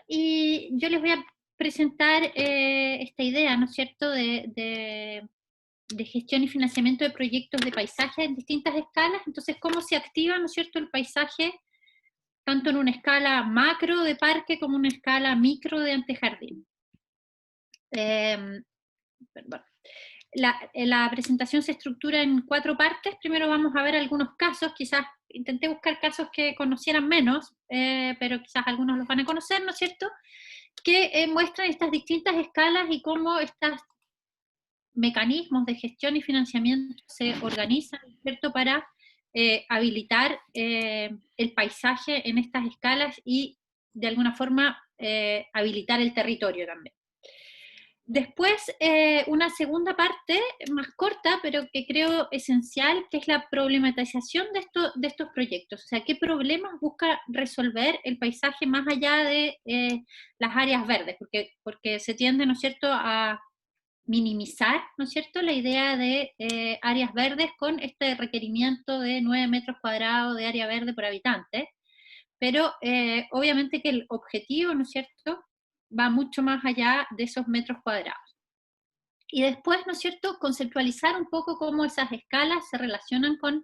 Y yo les voy a presentar esta idea, ¿no es cierto?, de gestión y financiamiento de proyectos de paisaje en distintas escalas. Entonces, cómo se activa, ¿no es cierto?, el paisaje, tanto en una escala macro de parque como en una escala micro de antejardín. Perdón. La presentación se estructura en 4 partes. Primero vamos a ver algunos casos, quizás intenté buscar casos que conocieran menos, pero quizás algunos los van a conocer, ¿no es cierto?, que muestran estas distintas escalas y cómo estos mecanismos de gestión y financiamiento se organizan, ¿no es cierto?, para habilitar el paisaje en estas escalas y de alguna forma habilitar el territorio también. Después, una segunda parte, más corta, pero que creo esencial, que es la problematización de estos proyectos. O sea, ¿qué problemas busca resolver el paisaje más allá de las áreas verdes? Porque se tiende, ¿no es cierto?, a minimizar, ¿no es cierto?, la idea de áreas verdes con este requerimiento de 9 metros cuadrados de área verde por habitante. Pero obviamente que el objetivo, ¿no es cierto?, va mucho más allá de esos metros cuadrados. Y después, ¿no es cierto?, conceptualizar un poco cómo esas escalas se relacionan con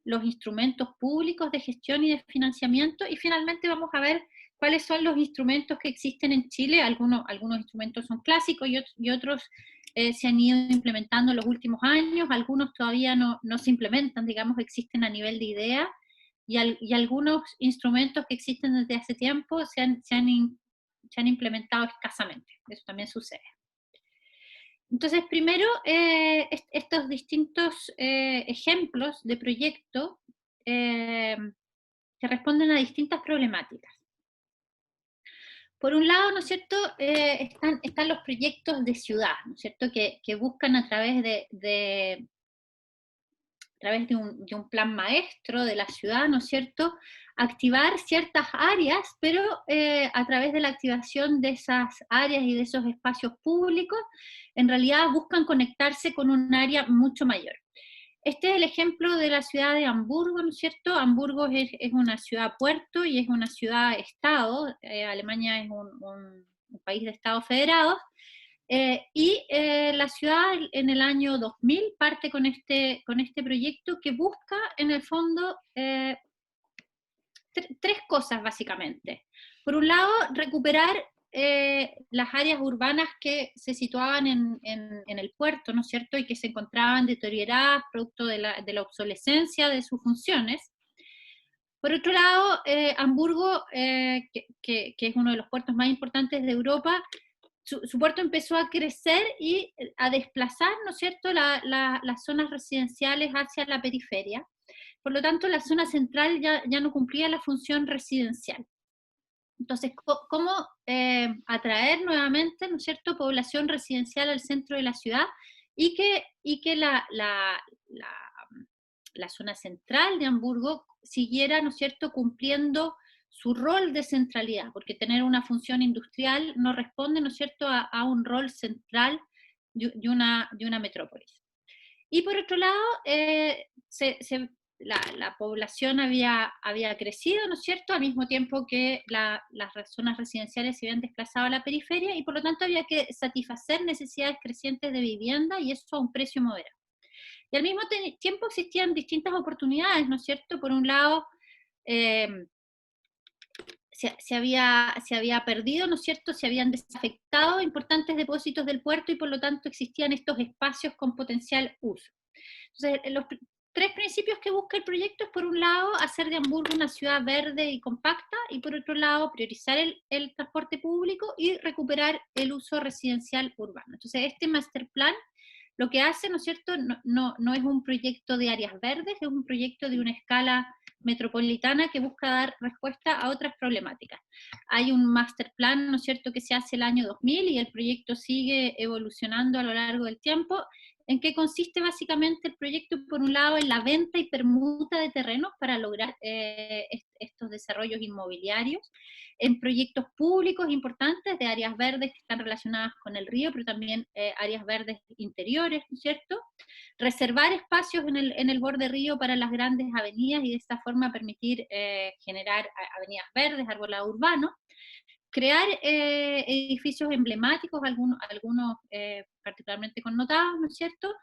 los instrumentos públicos de gestión y de financiamiento, y finalmente vamos a ver cuáles son los instrumentos que existen en Chile. Algunos instrumentos son clásicos y otros se han ido implementando en los últimos años, algunos todavía no se implementan, digamos, existen a nivel de idea, y algunos instrumentos que existen desde hace tiempo se han implementado escasamente. Eso también sucede. Entonces, primero, estos distintos ejemplos de proyecto eh, que responden a distintas problemáticas. Por un lado, ¿no es cierto?, están los proyectos de ciudad, ¿no es cierto?, que buscan a través de un plan maestro de la ciudad, ¿no es cierto?, activar ciertas áreas, pero a través de la activación de esas áreas y de esos espacios públicos, en realidad buscan conectarse con un área mucho mayor. Este es el ejemplo de la ciudad de Hamburgo, ¿no es cierto? Hamburgo es una ciudad-puerto y es una ciudad-estado. Alemania es un país de estados federados. La ciudad en el año 2000 parte con este proyecto que busca, en el fondo, tres cosas básicamente. Por un lado, recuperar las áreas urbanas que se situaban en el puerto, ¿no es cierto?, y que se encontraban deterioradas producto de la obsolescencia de sus funciones. Por otro lado, Hamburgo, que es uno de los puertos más importantes de Europa, su puerto empezó a crecer y a desplazar, ¿no es cierto?, las zonas residenciales hacia la periferia. Por lo tanto, la zona central ya no cumplía la función residencial. Entonces, ¿cómo atraer nuevamente, ¿no es cierto?, población residencial al centro de la ciudad y que la zona central de Hamburgo siguiera, ¿no es cierto?, cumpliendo su rol de centralidad, porque tener una función industrial no responde, ¿no es cierto?, a un rol central de una metrópolis. Y por otro lado, la población había crecido, ¿no es cierto?, al mismo tiempo que las zonas residenciales se habían desplazado a la periferia, y por lo tanto había que satisfacer necesidades crecientes de vivienda, y eso a un precio moderado. Y al mismo tiempo existían distintas oportunidades, ¿no es cierto? Por un lado, eh, se había perdido, ¿no es cierto?, se habían desafectado importantes depósitos del puerto, y por lo tanto existían estos espacios con potencial uso. Entonces, los tres principios que busca el proyecto es, por un lado, hacer de Hamburgo una ciudad verde y compacta, y por otro lado, priorizar el transporte público y recuperar el uso residencial urbano. Entonces, este master plan lo que hace, ¿no es cierto?, no es un proyecto de áreas verdes, es un proyecto de una escala metropolitana que busca dar respuesta a otras problemáticas. Hay un master plan, ¿no es cierto?, que se hace el año 2000, y el proyecto sigue evolucionando a lo largo del tiempo. ¿En qué consiste básicamente el proyecto? Por un lado, en la venta y permuta de terrenos para lograr estos desarrollos inmobiliarios, en proyectos públicos importantes de áreas verdes que están relacionadas con el río, pero también áreas verdes interiores, ¿no es cierto? Reservar espacios en el borde río para las grandes avenidas, y de esta forma permitir generar avenidas verdes, arbolado urbano. crear edificios emblemáticos, algunos particularmente connotados, ¿no es cierto?,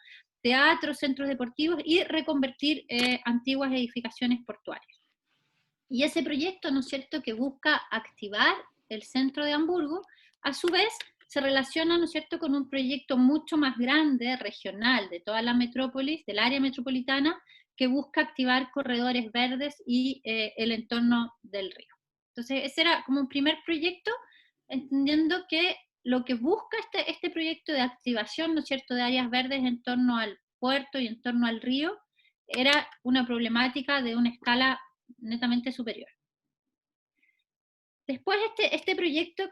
teatros, centros deportivos, y reconvertir antiguas edificaciones portuarias. Y ese proyecto, ¿no es cierto?, que busca activar el centro de Hamburgo, a su vez se relaciona, ¿no es cierto?, con un proyecto mucho más grande, regional, de toda la metrópolis, del área metropolitana, que busca activar corredores verdes y el entorno del río. Entonces, ese era como un primer proyecto, entendiendo que lo que busca este proyecto de activación, ¿no es cierto?, de áreas verdes en torno al puerto y en torno al río, era una problemática de una escala netamente superior. Después este proyecto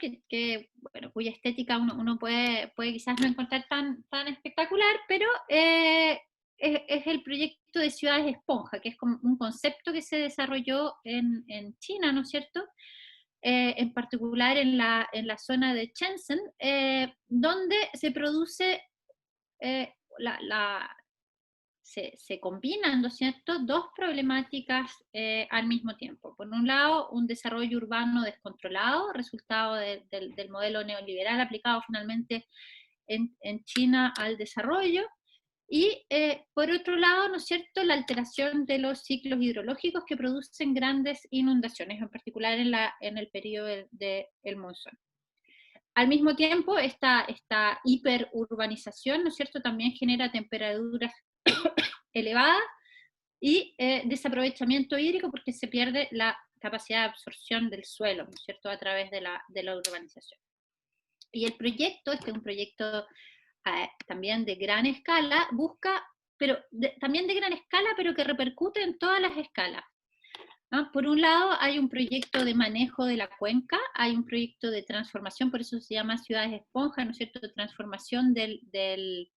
bueno, cuya estética uno puede quizás no encontrar tan espectacular, pero es el proyecto de ciudades esponja, que es como un concepto que se desarrolló en China, ¿no es cierto?, en particular en la zona de Shenzhen, donde se produce eh, la, la- se combinan, ¿no es cierto?, dos problemáticas al mismo tiempo. Por un lado, un desarrollo urbano descontrolado, resultado del modelo neoliberal aplicado finalmente en China al desarrollo, y por otro lado, ¿no es cierto?, la alteración de los ciclos hidrológicos que producen grandes inundaciones, en particular en el periodo del monzón. Al mismo tiempo, esta hiperurbanización, ¿no es cierto?, también genera temperaturas elevadas y desaprovechamiento hídrico, porque se pierde la capacidad de absorción del suelo, ¿no es cierto?, a través de la urbanización. Y el proyecto, este es un proyecto también de gran escala, busca, pero también de gran escala, pero que repercute en todas las escalas, ¿no? Por un lado, hay un proyecto de manejo de la cuenca, hay un proyecto de transformación, por eso se llama ciudades esponjas, ¿no es cierto?, de transformación del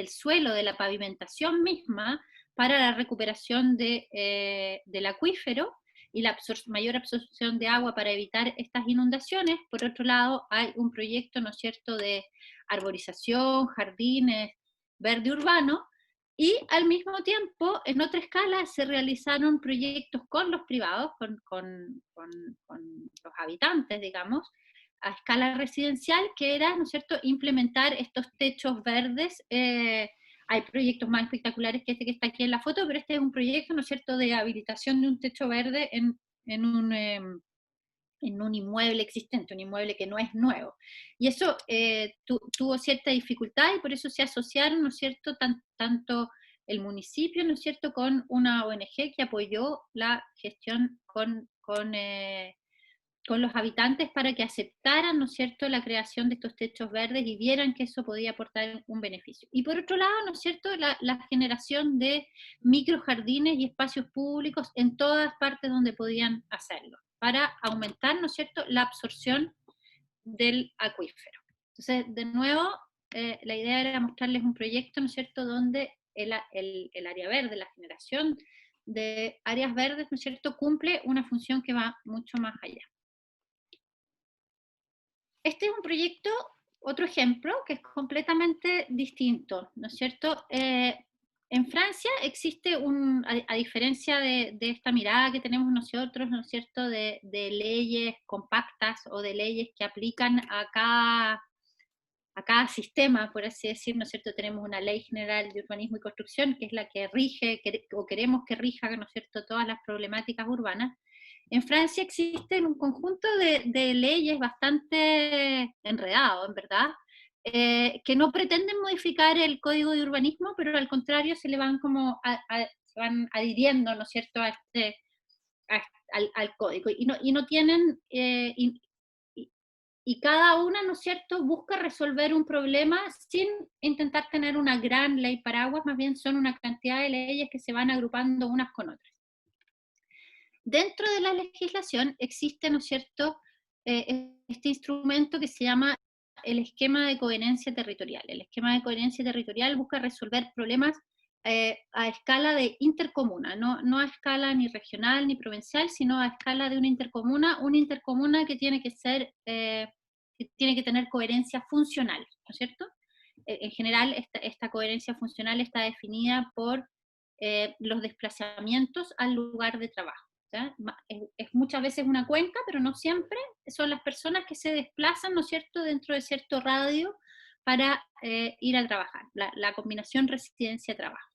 suelo, de la pavimentación misma, para la recuperación del acuífero y la mayor absorción de agua para evitar estas inundaciones. Por otro lado, hay un proyecto, ¿no es cierto?, de arborización, jardines, verde urbano, y al mismo tiempo, en otra escala, se realizaron proyectos con los privados, con los habitantes, digamos, a escala residencial, que era, ¿no es cierto?, implementar estos techos verdes. Hay proyectos más espectaculares que este que está aquí en la foto, pero este es un proyecto, ¿no es cierto?, de habilitación de un techo verde en un inmueble existente, un inmueble que no es nuevo. Y eso tuvo cierta dificultad, y por eso se asociaron, ¿no es cierto?, tanto el municipio, ¿no es cierto?, con una ONG que apoyó la gestión con los habitantes, para que aceptaran, ¿no es cierto?, la creación de estos techos verdes y vieran que eso podía aportar un beneficio. Y por otro lado, ¿no es cierto?, la generación de microjardines y espacios públicos en todas partes donde podían hacerlo, para aumentar, ¿no es cierto?, la absorción del acuífero. Entonces, de nuevo, la idea era mostrarles un proyecto, ¿no es cierto?, donde el área verde, la generación de áreas verdes, ¿no es cierto?, cumple una función que va mucho más allá. Este es un proyecto, otro ejemplo, que es completamente distinto, ¿no es cierto? En Francia existe a diferencia de esta mirada que tenemos nosotros, ¿no es cierto?, de leyes compactas o de leyes que aplican a cada sistema, por así decir, ¿no es cierto? Tenemos una ley general de urbanismo y construcción, que es la que rige, o queremos que rija, ¿no es cierto?, todas las problemáticas urbanas. En Francia existen un conjunto de leyes bastante enredado, en verdad, que no pretenden modificar el código de urbanismo, pero al contrario se le van como se van adhiriendo, ¿no es cierto?, al código, y no tienen, y cada una, ¿no es cierto?, busca resolver un problema sin intentar tener una gran ley paraguas, más bien son una cantidad de leyes que se van agrupando unas con otras. Dentro de la legislación existe, ¿no es cierto?, este instrumento que se llama el esquema de coherencia territorial. El esquema de coherencia territorial busca resolver problemas a escala de intercomuna, no a escala ni regional ni provincial, sino a escala de una intercomuna que tiene que tener coherencia funcional, ¿no es cierto? En general, esta coherencia funcional está definida por los desplazamientos al lugar de trabajo. ¿ya? Es muchas veces una cuenca, pero no siempre, son las personas que se desplazan, ¿no es cierto?, dentro de cierto radio para ir a trabajar, la combinación residencia-trabajo.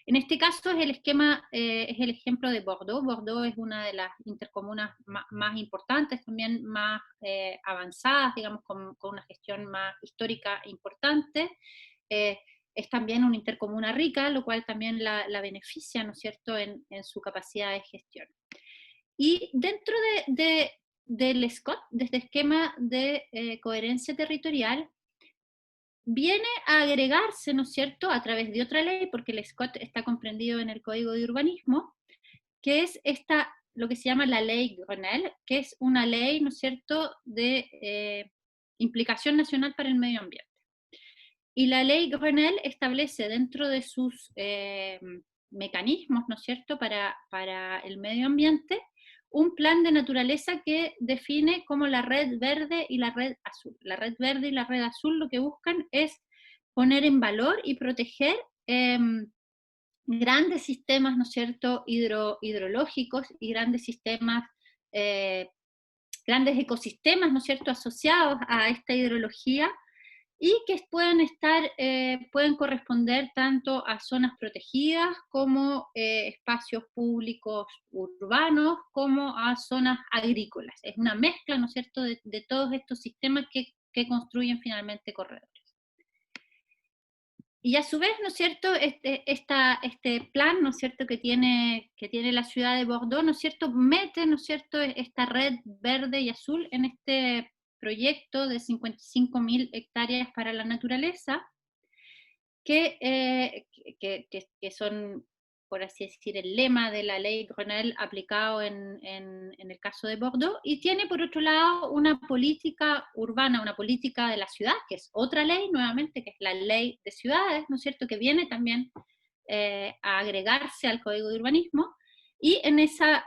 En este caso es el esquema, es el ejemplo de Bordeaux. Bordeaux es una de las intercomunas más importantes, también más avanzadas, digamos, con una gestión más histórica importante. Eh, es también una intercomuna rica, lo cual también la beneficia, ¿no es cierto?, en su capacidad de gestión. Y dentro del SCOT, de este esquema de coherencia territorial, viene a agregarse, ¿no es cierto?, a través de otra ley, porque el SCOT está comprendido en el Código de Urbanismo, que es esta, lo que se llama la ley Grenelle, que es una ley, ¿no es cierto?, de implicación nacional para el medio ambiente. Y la ley Grenelle establece dentro de sus mecanismos, ¿no es cierto?, para el medio ambiente, un plan de naturaleza que define como la red verde y la red azul. La red verde y la red azul lo que buscan es poner en valor y proteger grandes sistemas, ¿no es cierto?, hidrológicos y grandes sistemas, grandes ecosistemas, ¿no es cierto?, asociados a esta hidrología, y que pueden pueden corresponder tanto a zonas protegidas como espacios públicos urbanos, como a zonas agrícolas. Es una mezcla, ¿no es cierto?, de todos estos sistemas que construyen finalmente corredores. Y a su vez, ¿no es cierto?, este plan, ¿no es cierto?, que tiene la ciudad de Bordeaux, ¿no es cierto?, mete, ¿no es cierto?, esta red verde y azul en este proyecto de 55.000 hectáreas para la naturaleza, que son, por así decir, el lema de la ley Grenelle aplicado en el caso de Bordeaux, y tiene por otro lado una política urbana, una política de la ciudad, que es otra ley nuevamente, que es la ley de ciudades, ¿no es cierto?, que viene también a agregarse al Código de Urbanismo, y en esa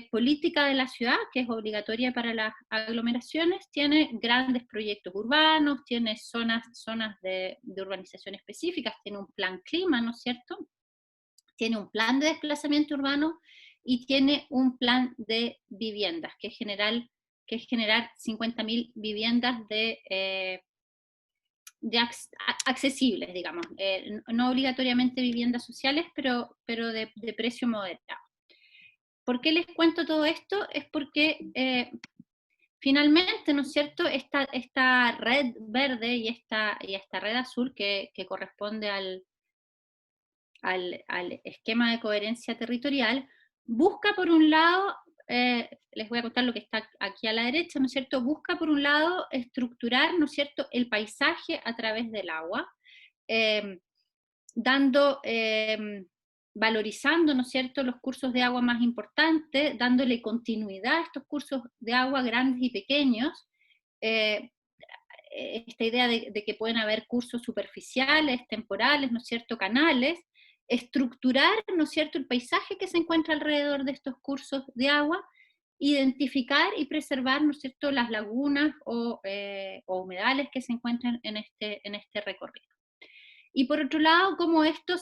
política de la ciudad, que es obligatoria para las aglomeraciones, tiene grandes proyectos urbanos, tiene zonas de urbanización específicas, tiene un plan clima, ¿no es cierto?, tiene un plan de desplazamiento urbano y tiene un plan de viviendas, que es generar 50.000 viviendas accesibles, digamos, no obligatoriamente viviendas sociales, pero de precio moderado. ¿Por qué les cuento todo esto? Es porque finalmente, ¿no es cierto?, esta red verde y esta red azul que corresponde al esquema de coherencia territorial, busca por un lado, les voy a contar lo que está aquí a la derecha, ¿no es cierto?, busca por un lado estructurar, ¿no es cierto?, el paisaje a través del agua, eh, dando, valorizando, ¿no es cierto?, los cursos de agua más importantes, dándole continuidad a estos cursos de agua grandes y pequeños, eh, esta idea de que pueden haber cursos superficiales, temporales, ¿no es cierto?, canales, estructurar, ¿no es cierto?, el paisaje que se encuentra alrededor de estos cursos de agua, identificar y preservar, ¿no es cierto?, las lagunas o humedales que se encuentran en este recorrido. Y por otro lado, como esta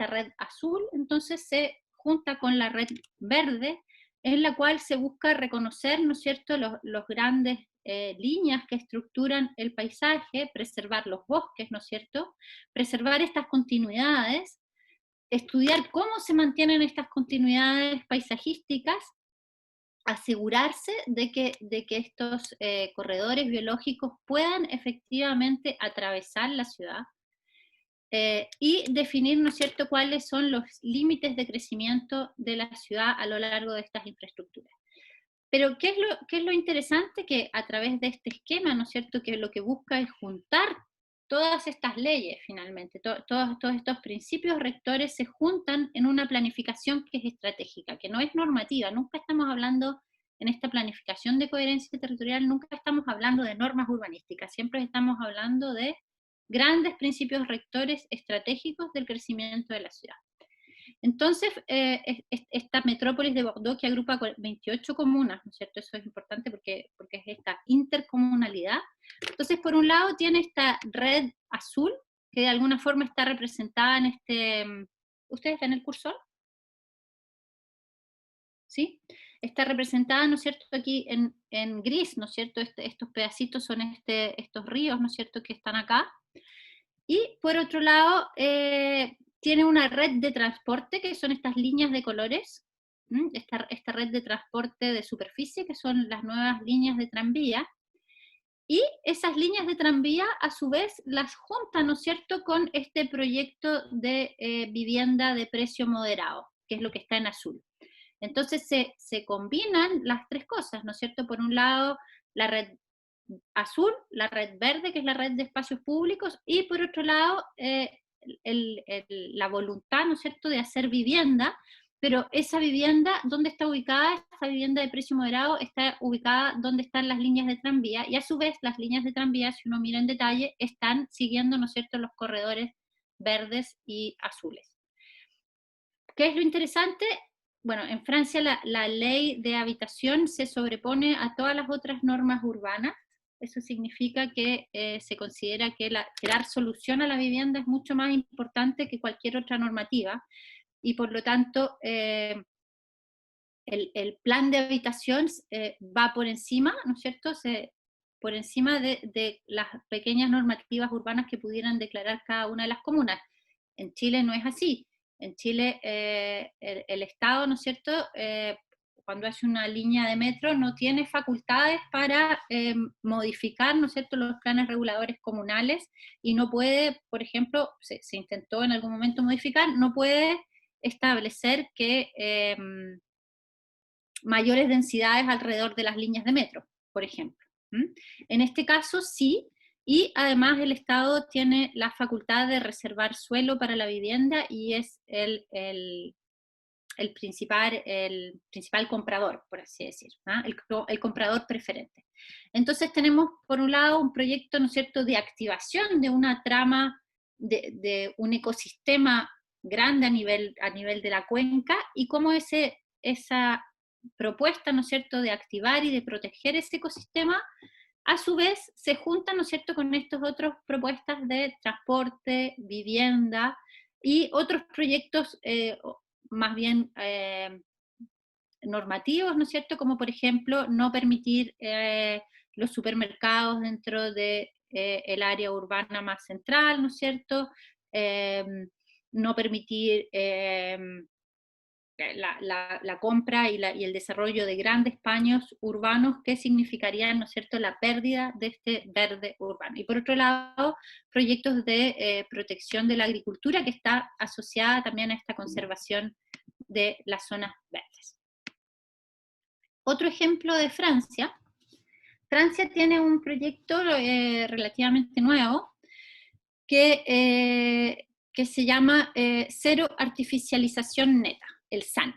red azul, entonces se junta con la red verde, en la cual se busca reconocer, ¿no es cierto?, los grandes líneas que estructuran el paisaje, preservar los bosques, ¿no es cierto?, preservar estas continuidades, estudiar cómo se mantienen estas continuidades paisajísticas, asegurarse de que estos corredores biológicos puedan efectivamente atravesar la ciudad, y definir, ¿no es cierto?, cuáles son los límites de crecimiento de la ciudad a lo largo de estas infraestructuras. Pero ¿qué es lo interesante? Que a través de este esquema, ¿no es cierto?, que lo que busca es juntar todas estas leyes finalmente, todos estos principios rectores se juntan en una planificación que es estratégica, que no es normativa. Nunca estamos hablando en esta planificación de coherencia territorial, nunca estamos hablando de normas urbanísticas, siempre estamos hablando de grandes principios rectores estratégicos del crecimiento de la ciudad. Entonces, esta metrópolis de Bordeaux, que agrupa 28 comunas, ¿no es cierto? Eso es importante porque es esta intercomunalidad. Entonces, por un lado tiene esta red azul, que de alguna forma está representada en ¿ustedes ven el cursor? ¿sí? Está representada, ¿no es cierto?, aquí en gris, ¿no es cierto? Estos pedacitos son estos ríos, ¿no es cierto?, que están acá. Y por otro lado, tiene una red de transporte, que son estas líneas de colores, esta red de transporte de superficie, que son las nuevas líneas de tranvía, y esas líneas de tranvía, a su vez, las juntan, ¿no es cierto?, con este proyecto de vivienda de precio moderado, que es lo que está en azul. Entonces se combinan las tres cosas, ¿no es cierto? Por un lado, la red azul, la red verde, que es la red de espacios públicos, y por otro lado, la voluntad, ¿no es cierto?, de hacer vivienda, pero esa vivienda, ¿dónde está ubicada? Esa vivienda de precio moderado está ubicada donde están las líneas de tranvía, y a su vez las líneas de tranvía, si uno mira en detalle, están siguiendo, ¿no es cierto?, los corredores verdes y azules. ¿Qué es lo interesante? Bueno, en Francia la ley de habitación se sobrepone a todas las otras normas urbanas. Eso significa que se considera que dar solución a la vivienda es mucho más importante que cualquier otra normativa, y por lo tanto el plan de habitación va por encima, ¿no es cierto?, por encima de las pequeñas normativas urbanas que pudieran declarar cada una de las comunas. En Chile no es así. En Chile el Estado, ¿no es cierto?, cuando hace una línea de metro no tiene facultades para modificar, ¿no es cierto?, los planes reguladores comunales, y no puede, por ejemplo, se intentó en algún momento modificar, no puede establecer que mayores densidades alrededor de las líneas de metro, por ejemplo. En este caso sí, y además el Estado tiene la facultad de reservar suelo para la vivienda, y es el principal comprador, por así decir, el comprador preferente. Entonces tenemos, por un lado, un proyecto, ¿no es cierto?, de activación de una trama, de un ecosistema grande a nivel de la cuenca, y cómo esa propuesta, ¿no es cierto?, de activar y de proteger ese ecosistema, a su vez se juntan, ¿no es cierto?, con estas otras propuestas de transporte, vivienda y otros proyectos más bien normativos, ¿no es cierto?, como por ejemplo no permitir los supermercados dentro de el área urbana más central, ¿no es cierto?, no permitir la compra y el desarrollo de grandes paños urbanos que significarían, ¿no es cierto?, la pérdida de este verde urbano. Y por otro lado, proyectos de protección de la agricultura, que está asociada también a esta conservación de las zonas verdes. Otro ejemplo de Francia. Francia tiene un proyecto relativamente nuevo que se llama Cero Artificialización Neta, el SAN.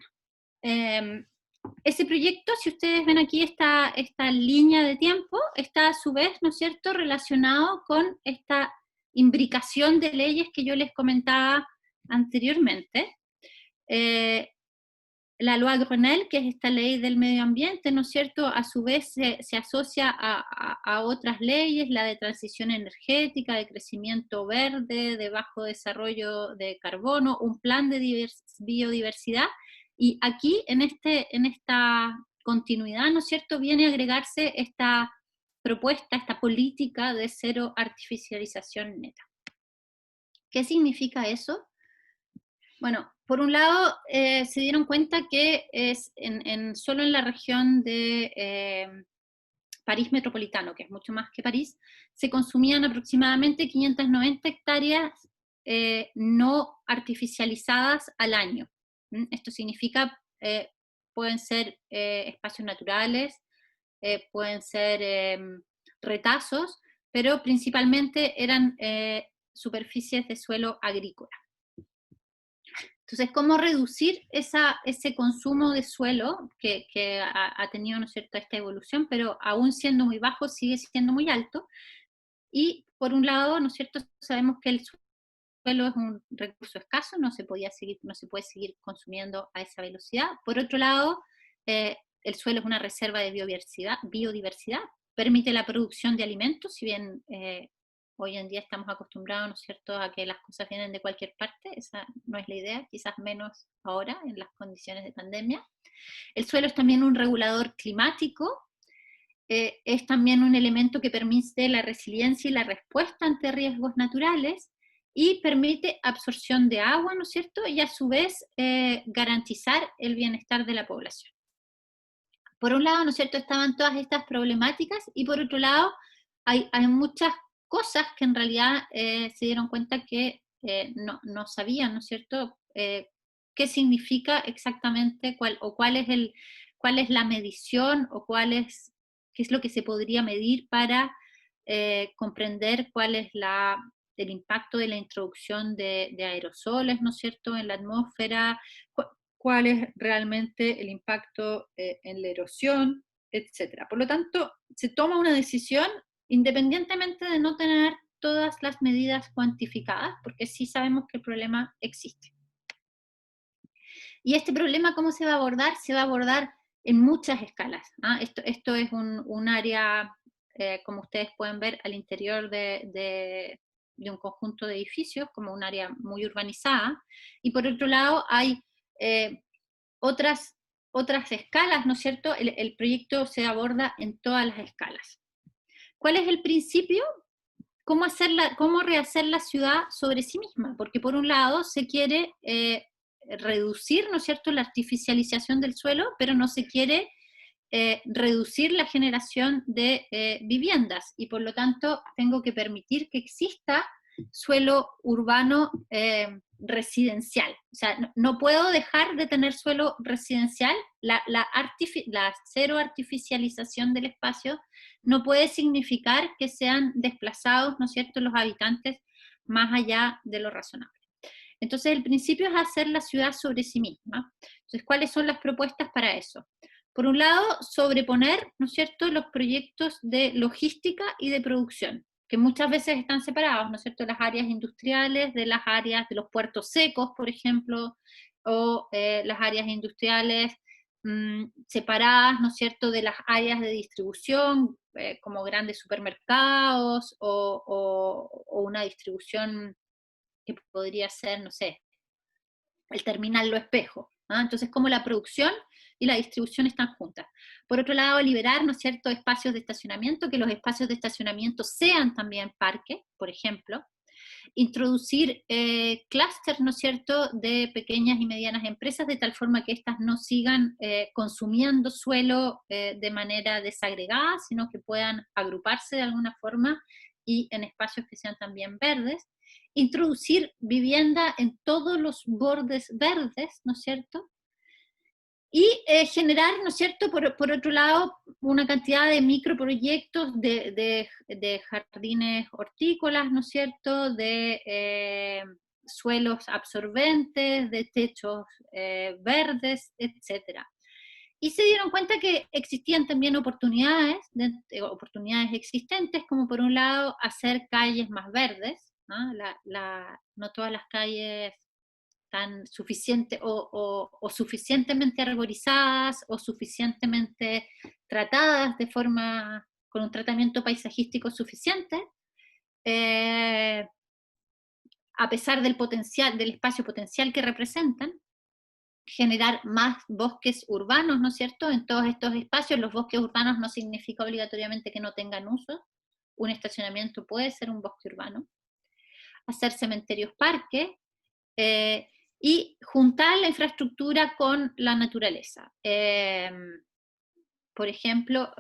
Ese proyecto, si ustedes ven aquí esta línea de tiempo, está a su vez, ¿no es cierto?, relacionado con esta imbricación de leyes que yo les comentaba anteriormente. La Loi Grenelle, que es esta ley del medio ambiente, ¿no es cierto?, a su vez se asocia a otras leyes, la de transición energética, de crecimiento verde, de bajo desarrollo de carbono, un plan de biodiversidad, y aquí en esta continuidad, ¿no es cierto?, viene a agregarse esta propuesta, esta política de cero artificialización neta. ¿Qué significa eso? Bueno, por un lado, se dieron cuenta que solo en la región de París metropolitano, que es mucho más que París, se consumían aproximadamente 590 hectáreas no artificializadas al año. Esto significa, pueden ser espacios naturales, pueden ser retazos, pero principalmente eran superficies de suelo agrícola. Entonces, ¿cómo reducir ese consumo de suelo que ha tenido, ¿no es cierto?, esta evolución, pero aún siendo muy bajo, sigue siendo muy alto? Y por un lado, ¿no es cierto?, sabemos que el suelo es un recurso escaso, no se puede seguir consumiendo a esa velocidad. Por otro lado, el suelo es una reserva de biodiversidad, permite la producción de alimentos, si bien hoy en día estamos acostumbrados, ¿no es cierto?, a que las cosas vienen de cualquier parte. Esa no es la idea, quizás menos ahora en las condiciones de pandemia. El suelo es también un regulador climático, es también un elemento que permite la resiliencia y la respuesta ante riesgos naturales, y permite absorción de agua, ¿no es cierto?, y a su vez garantizar el bienestar de la población. Por un lado, ¿no es cierto?, estaban todas estas problemáticas, y por otro lado, hay muchas cosas que en realidad se dieron cuenta que no sabían, ¿no es cierto?, qué significa exactamente cuál es la medición, o qué es lo que se podría medir para comprender cuál es el impacto de la introducción de aerosoles, ¿no es cierto?, en la atmósfera, cuál es realmente el impacto en la erosión, etcétera. Por lo tanto, se toma una decisión independientemente de no tener todas las medidas cuantificadas, porque sí sabemos que el problema existe. Y este problema, ¿cómo se va a abordar? Se va a abordar en muchas escalas, ¿ah? Esto es un área, como ustedes pueden ver, al interior de un conjunto de edificios, como un área muy urbanizada, y por otro lado hay eh, otras, otras escalas, ¿no es cierto? El proyecto se aborda en todas las escalas. ¿Cuál es el principio? Cómo rehacer la ciudad sobre sí misma, porque por un lado se quiere reducir, ¿no es cierto?, la artificialización del suelo, pero no se quiere reducir la generación de viviendas, y por lo tanto tengo que permitir que exista suelo urbano residencial. O sea, no puedo dejar de tener suelo residencial. La cero artificialización del espacio no puede significar que sean desplazados, ¿no es cierto?, los habitantes más allá de lo razonable. Entonces, el principio es hacer la ciudad sobre sí misma. Entonces, ¿cuáles son las propuestas para eso? Por un lado, sobreponer, ¿no es cierto?, los proyectos de logística y de producción, que muchas veces están separados, ¿no es cierto?, las áreas industriales de las áreas de los puertos secos, por ejemplo, o las áreas industriales separadas, ¿no es cierto?, de las áreas de distribución, como grandes supermercados, o una distribución que podría ser, no sé, el terminal Lo Espejo, ¿ah? Entonces, como la producción y la distribución están juntas. Por otro lado, liberar, ¿no es cierto?, espacios de estacionamiento, que los espacios de estacionamiento sean también parques, por ejemplo. Introducir clústeres, ¿no es cierto?, de pequeñas y medianas empresas, de tal forma que éstas no sigan consumiendo suelo de manera desagregada, sino que puedan agruparse de alguna forma y en espacios que sean también verdes. Introducir vivienda en todos los bordes verdes, ¿no es cierto? Y generar, ¿no es cierto?, por otro lado, una cantidad de microproyectos de jardines hortícolas, ¿no es cierto?, de suelos absorbentes, de techos verdes, etcétera. Y se dieron cuenta que existían también oportunidades existentes, como por un lado hacer calles más verdes, ¿no? No todas las calles tan o suficientemente arborizadas, o suficientemente tratadas con un tratamiento paisajístico suficiente, eh, a pesar del espacio potencial que representan. Generar más bosques urbanos, ¿no es cierto?, en todos estos espacios. Los bosques urbanos no significa obligatoriamente que no tengan uso. Un estacionamiento puede ser un bosque urbano. Hacer cementerios parques, y juntar la infraestructura con la naturaleza. Por ejemplo,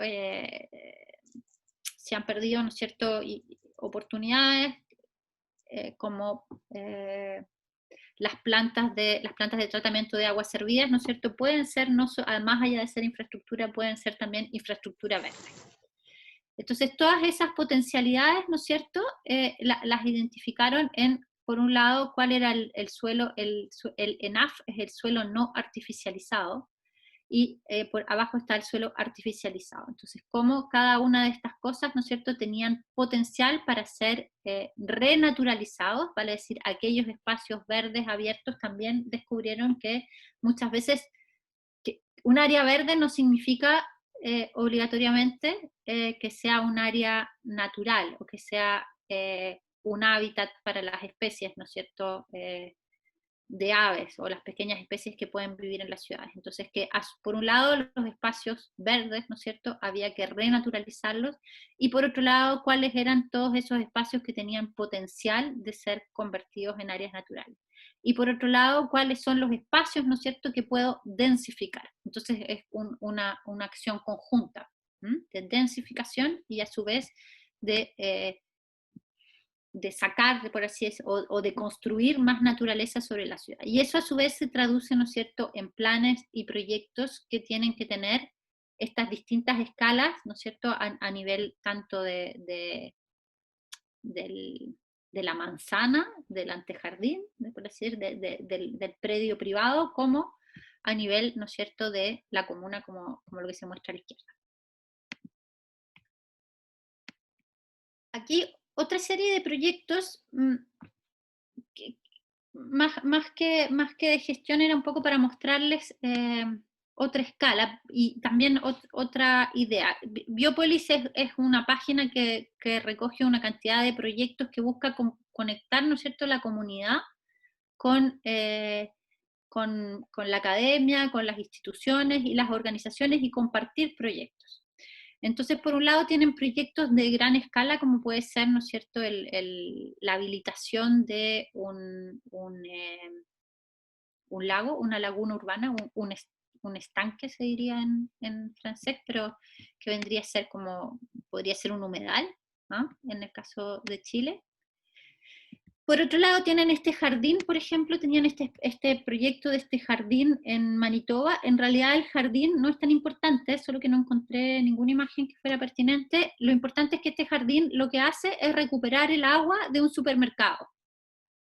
se han perdido, ¿no es cierto?, oportunidades como las plantas de tratamiento de aguas servidas, ¿no es cierto?, pueden ser, más allá de ser infraestructura, pueden ser también infraestructura verde. Entonces, todas esas potencialidades, ¿no es cierto?, las identificaron por un lado, cuál era el suelo, el ENAF es el suelo no artificializado, y por abajo está el suelo artificializado. Entonces, cómo cada una de estas cosas, ¿no es cierto?, tenían potencial para ser renaturalizados, vale decir, aquellos espacios verdes abiertos también descubrieron que muchas veces un área verde no significa obligatoriamente que sea un área natural, o que sea un hábitat para las especies, ¿no es cierto?, de aves o las pequeñas especies que pueden vivir en las ciudades. Entonces, que por un lado los espacios verdes, ¿no es cierto?, había que renaturalizarlos, y por otro lado, cuáles eran todos esos espacios que tenían potencial de ser convertidos en áreas naturales. Y por otro lado, cuáles son los espacios, ¿no es cierto?, que puedo densificar. Entonces, es una acción conjunta, de densificación y a su vez de sacar, por así decirlo, o de construir más naturaleza sobre la ciudad. Y eso a su vez se traduce, ¿no es cierto?, en planes y proyectos que tienen que tener estas distintas escalas, ¿no es cierto?, a nivel tanto de la manzana, del antejardín, por así decir, del predio privado, como a nivel, ¿no es cierto?, de la comuna, como lo que se muestra a la izquierda. Aquí otra serie de proyectos que, más que de gestión, era un poco para mostrarles otra escala y también otra idea. Biopolis es una página que recoge una cantidad de proyectos que busca conectar, ¿no es cierto?, la comunidad con, con la academia, con las instituciones y las organizaciones, y compartir proyectos. Entonces, por un lado tienen proyectos de gran escala, como puede ser, ¿no es cierto?, la habilitación de un lago, una laguna urbana, un estanque se diría en francés, pero que vendría a ser podría ser un humedal, ¿no?, en el caso de Chile. Por otro lado, tienen este jardín, por ejemplo, tenían este proyecto de este jardín en Manitoba. En realidad el jardín no es tan importante, solo que no encontré ninguna imagen que fuera pertinente. Lo importante es que este jardín lo que hace es recuperar el agua de un supermercado,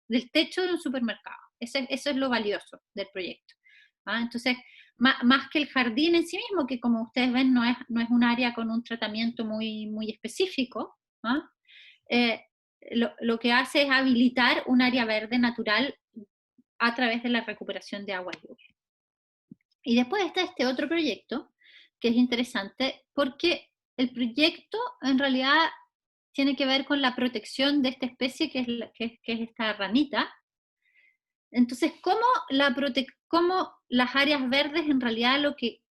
del techo de un supermercado. Eso es lo valioso del proyecto. Entonces, más que el jardín en sí mismo, que como ustedes ven no es un área con un tratamiento muy, muy específico, lo que hace es habilitar un área verde natural a través de la recuperación de agua y lluvia. Y después está este otro proyecto, que es interesante, porque el proyecto en realidad tiene que ver con la protección de esta especie, que es esta ranita. Entonces, ¿cómo las áreas verdes en realidad lo que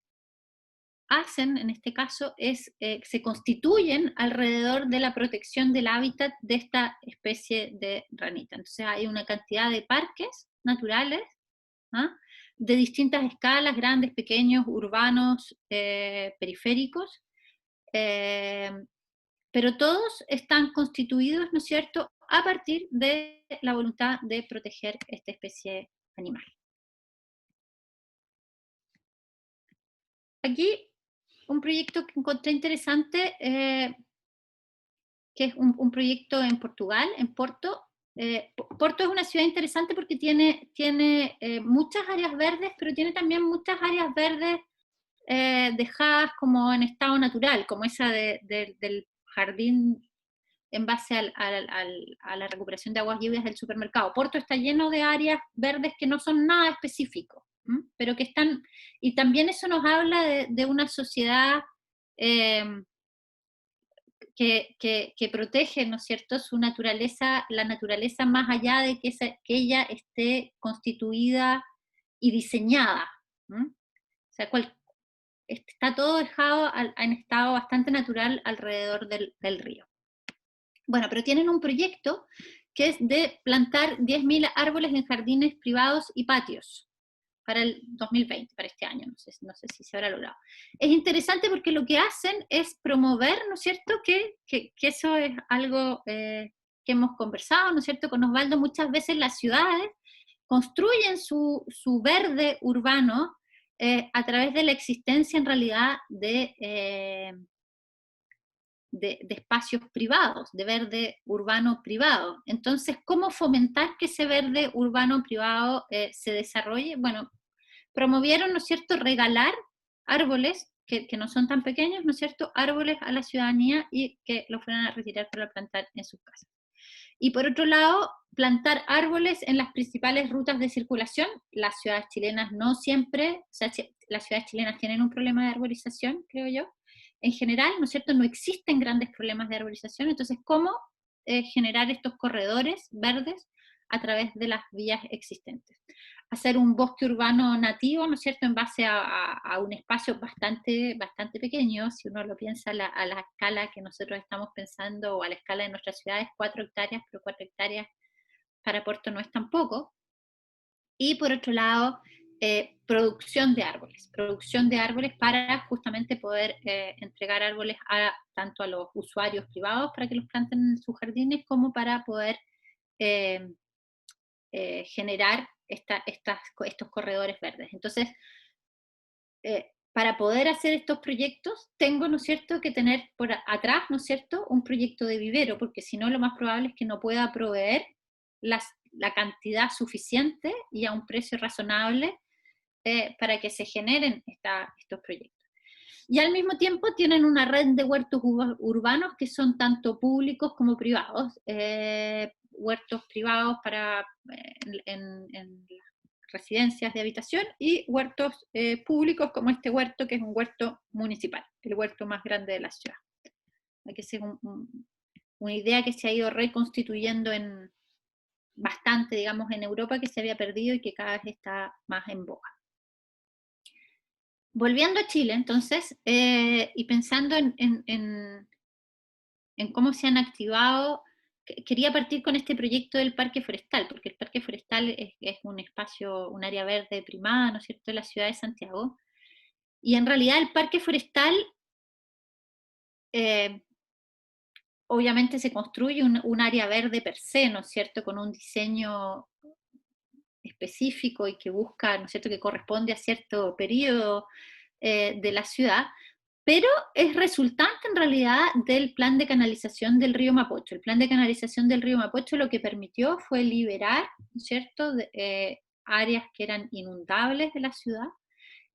hacen, en este caso, es se constituyen alrededor de la protección del hábitat de esta especie de ranita? Entonces hay una cantidad de parques naturales, de distintas escalas, grandes, pequeños, urbanos, periféricos, pero todos están constituidos, ¿no es cierto?, a partir de la voluntad de proteger esta especie animal. Aquí un proyecto que encontré interesante, que es un proyecto en Portugal, en Porto. Porto es una ciudad interesante porque tiene muchas áreas verdes, pero tiene también muchas áreas verdes dejadas como en estado natural, como esa del jardín en base a la recuperación de aguas lluvias del supermercado. Porto está lleno de áreas verdes que no son nada específicos, pero que están, y también eso nos habla de una sociedad que protege, ¿no es cierto?, su naturaleza, la naturaleza, más allá de que ella esté constituida y diseñada. O sea, está todo dejado en estado bastante natural alrededor del río. Bueno, pero tienen un proyecto que es de plantar 10.000 árboles en jardines privados y patios para el 2020, para este año, no sé si se habrá logrado. Es interesante porque lo que hacen es promover, ¿no es cierto?, que eso es algo que hemos conversado, ¿no es cierto?, con Osvaldo. Muchas veces las ciudades construyen su verde urbano a través de la existencia en realidad de espacios privados, de verde urbano privado. Entonces, ¿cómo fomentar que ese verde urbano privado se desarrolle? Bueno, promovieron, ¿no es cierto?, regalar árboles que no son tan pequeños, ¿no es cierto?, árboles a la ciudadanía, y que los fueran a retirar para plantar en sus casas. Y por otro lado, plantar árboles en las principales rutas de circulación. Las ciudades chilenas no siempre, o sea, las ciudades chilenas tienen un problema de arborización, creo yo. En general, ¿no es cierto?, no existen grandes problemas de arborización. Entonces, ¿cómo generar estos corredores verdes a través de las vías existentes. Hacer un bosque urbano nativo, ¿no es cierto?, en base a un espacio bastante pequeño. Si uno lo piensa a la escala que nosotros estamos pensando, o a la escala de nuestras ciudades, 4 hectáreas, pero 4 hectáreas para Puerto no es tan poco. Y por otro lado, producción de árboles para justamente poder entregar árboles tanto a los usuarios privados para que los planten en sus jardines, como para poder generar estos corredores verdes. Entonces, para poder hacer estos proyectos, tengo, ¿no es cierto?, que tener por atrás, ¿no es cierto?, un proyecto de vivero, porque si no, lo más probable es que no pueda proveer la cantidad suficiente y a un precio razonable para que se generen estos proyectos. Y al mismo tiempo tienen una red de huertos urbanos que son tanto públicos como privados, huertos privados en residencias de habitación, y huertos públicos como este huerto, que es un huerto municipal, el huerto más grande de la ciudad. Que es una idea que se ha ido reconstituyendo bastante, digamos, en Europa, que se había perdido y que cada vez está más en boga. Volviendo a Chile, entonces, y pensando en cómo se han activado, quería partir con este proyecto del Parque Forestal, porque el Parque Forestal es un espacio, un área verde primada, ¿no es cierto?, de la ciudad de Santiago. Y en realidad el Parque Forestal, obviamente se construye un área verde per se, ¿no es cierto?, con un diseño específico y que busca, ¿no es cierto?, que corresponde a cierto periodo de la ciudad, pero es resultante en realidad del plan de canalización del río Mapocho. El plan de canalización del río Mapocho lo que permitió fue liberar, ¿no es cierto?, áreas que eran inundables de la ciudad,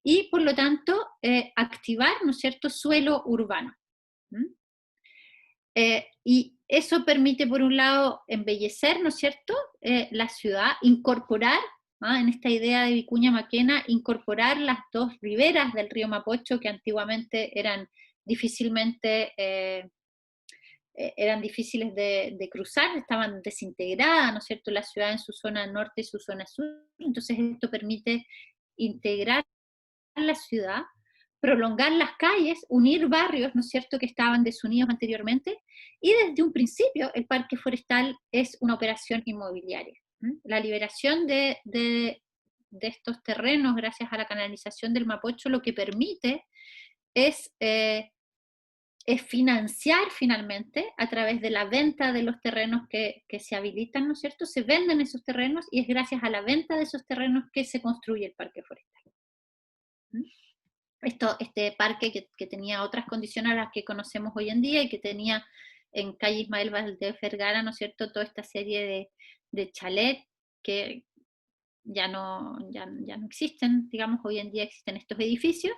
y por lo tanto activar, ¿no es cierto?, suelo urbano. Y eso permite, por un lado, embellecer, ¿no es cierto?, la ciudad, incorporar, en esta idea de Vicuña Maquena, incorporar las dos riberas del río Mapocho, que antiguamente eran difíciles de cruzar, estaban desintegradas, ¿no es cierto?, la ciudad en su zona norte y su zona sur. Entonces esto permite integrar la ciudad, prolongar las calles, unir barrios, ¿no es cierto?, que estaban desunidos anteriormente, y desde un principio el Parque Forestal es una operación inmobiliaria. La liberación de estos terrenos gracias a la canalización del Mapocho lo que permite es financiar finalmente, a través de la venta de los terrenos que se habilitan, ¿no es cierto?, se venden esos terrenos, y es gracias a la venta de esos terrenos que se construye el Parque Forestal. Este parque que tenía otras condiciones a las que conocemos hoy en día, y que tenía en calle Ismael Valdez Vergara, ¿no es cierto?, toda esta serie de chalets que ya no existen, digamos, hoy en día existen estos edificios,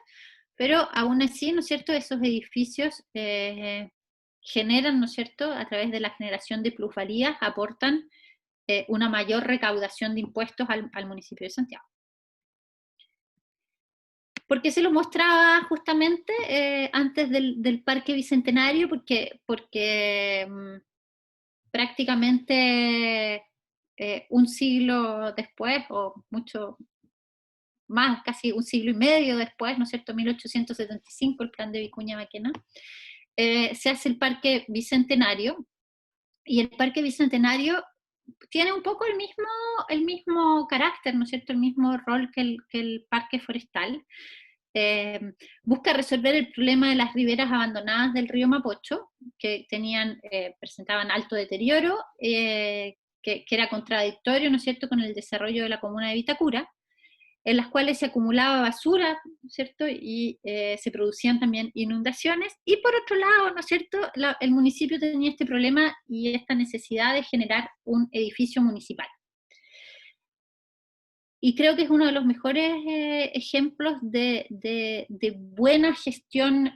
pero aún así, ¿no es cierto?, esos edificios generan, ¿no es cierto?, a través de la generación de plusvalías, aportan una mayor recaudación de impuestos al municipio de Santiago. ¿Por qué se lo mostraba justamente antes del Parque Bicentenario? Porque prácticamente un siglo después, o mucho más, casi un siglo y medio después, ¿no es cierto?, 1875, el plan de Vicuña Maquena, se hace el Parque Bicentenario, y el Parque Bicentenario tiene un poco el mismo carácter, ¿no es cierto?, el mismo rol que el Parque Forestal. Busca resolver el problema de las riberas abandonadas del río Mapocho, que presentaban alto deterioro, que era contradictorio, ¿no es cierto?, con el desarrollo de la comuna de Vitacura, en las cuales se acumulaba basura, ¿no es cierto?, y se producían también inundaciones. Y por otro lado, ¿no es cierto?, el municipio tenía este problema y esta necesidad de generar un edificio municipal. Y creo que es uno de los mejores ejemplos de buena gestión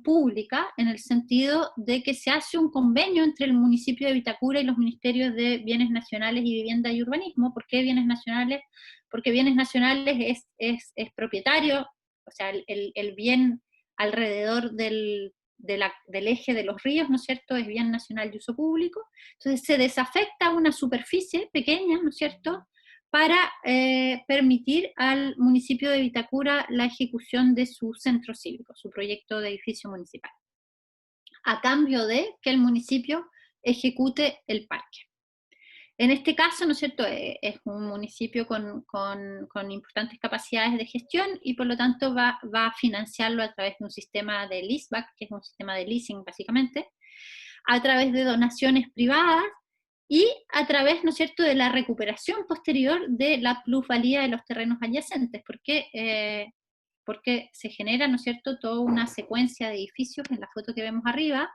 pública, en el sentido de que se hace un convenio entre el municipio de Vitacura y los ministerios de Bienes Nacionales y Vivienda y Urbanismo. ¿Por qué Bienes Nacionales? Porque Bienes Nacionales es propietario, o sea, el bien alrededor del del eje de los ríos, ¿no es cierto?, es bien nacional de uso público. Entonces se desafecta una superficie pequeña, ¿no es cierto?, para permitir al municipio de Vitacura la ejecución de su centro cívico, su proyecto de edificio municipal, a cambio de que el municipio ejecute el parque. En este caso, ¿no es cierto?, es un municipio con importantes capacidades de gestión y por lo tanto va a financiarlo a través de un sistema de leaseback, que es un sistema de leasing básicamente, a través de donaciones privadas y a través, ¿no es cierto?, de la recuperación posterior de la plusvalía de los terrenos adyacentes, porque se genera, ¿no es cierto?, toda una secuencia de edificios, en la foto que vemos arriba,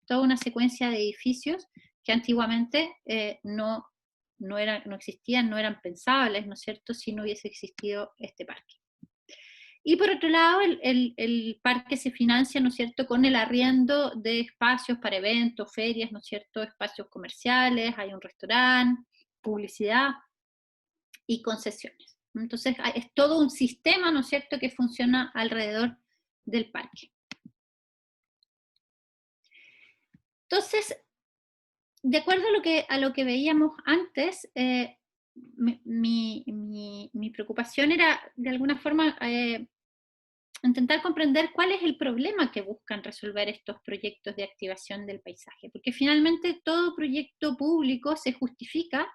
toda una secuencia de edificios que antiguamente no existían, no eran pensables, ¿no es cierto?, si no hubiese existido este parque. Y por otro lado, el parque se financia, ¿no es cierto?, con el arriendo de espacios para eventos, ferias, ¿no es cierto?, espacios comerciales, hay un restaurante, publicidad y concesiones. Entonces, es todo un sistema, ¿no es cierto?, que funciona alrededor del parque. Entonces, de acuerdo a lo que veíamos antes, mi preocupación era, de alguna forma, intentar comprender cuál es el problema que buscan resolver estos proyectos de activación del paisaje, porque finalmente todo proyecto público se justifica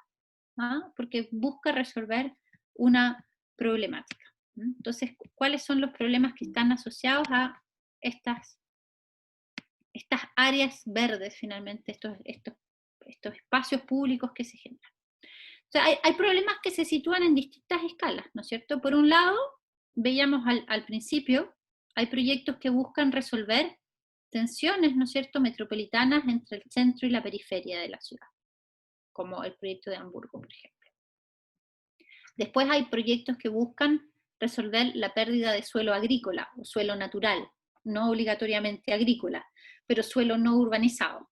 porque busca resolver una problemática. Entonces, ¿cuáles son los problemas que están asociados a estas áreas verdes, finalmente, estos espacios públicos que se generan? O sea, hay problemas que se sitúan en distintas escalas, ¿no es cierto? Por un lado, veíamos al principio, hay proyectos que buscan resolver tensiones, ¿no es cierto?, metropolitanas entre el centro y la periferia de la ciudad, como el proyecto de Hamburgo, por ejemplo. Después hay proyectos que buscan resolver la pérdida de suelo agrícola o suelo natural, no obligatoriamente agrícola, pero suelo no urbanizado.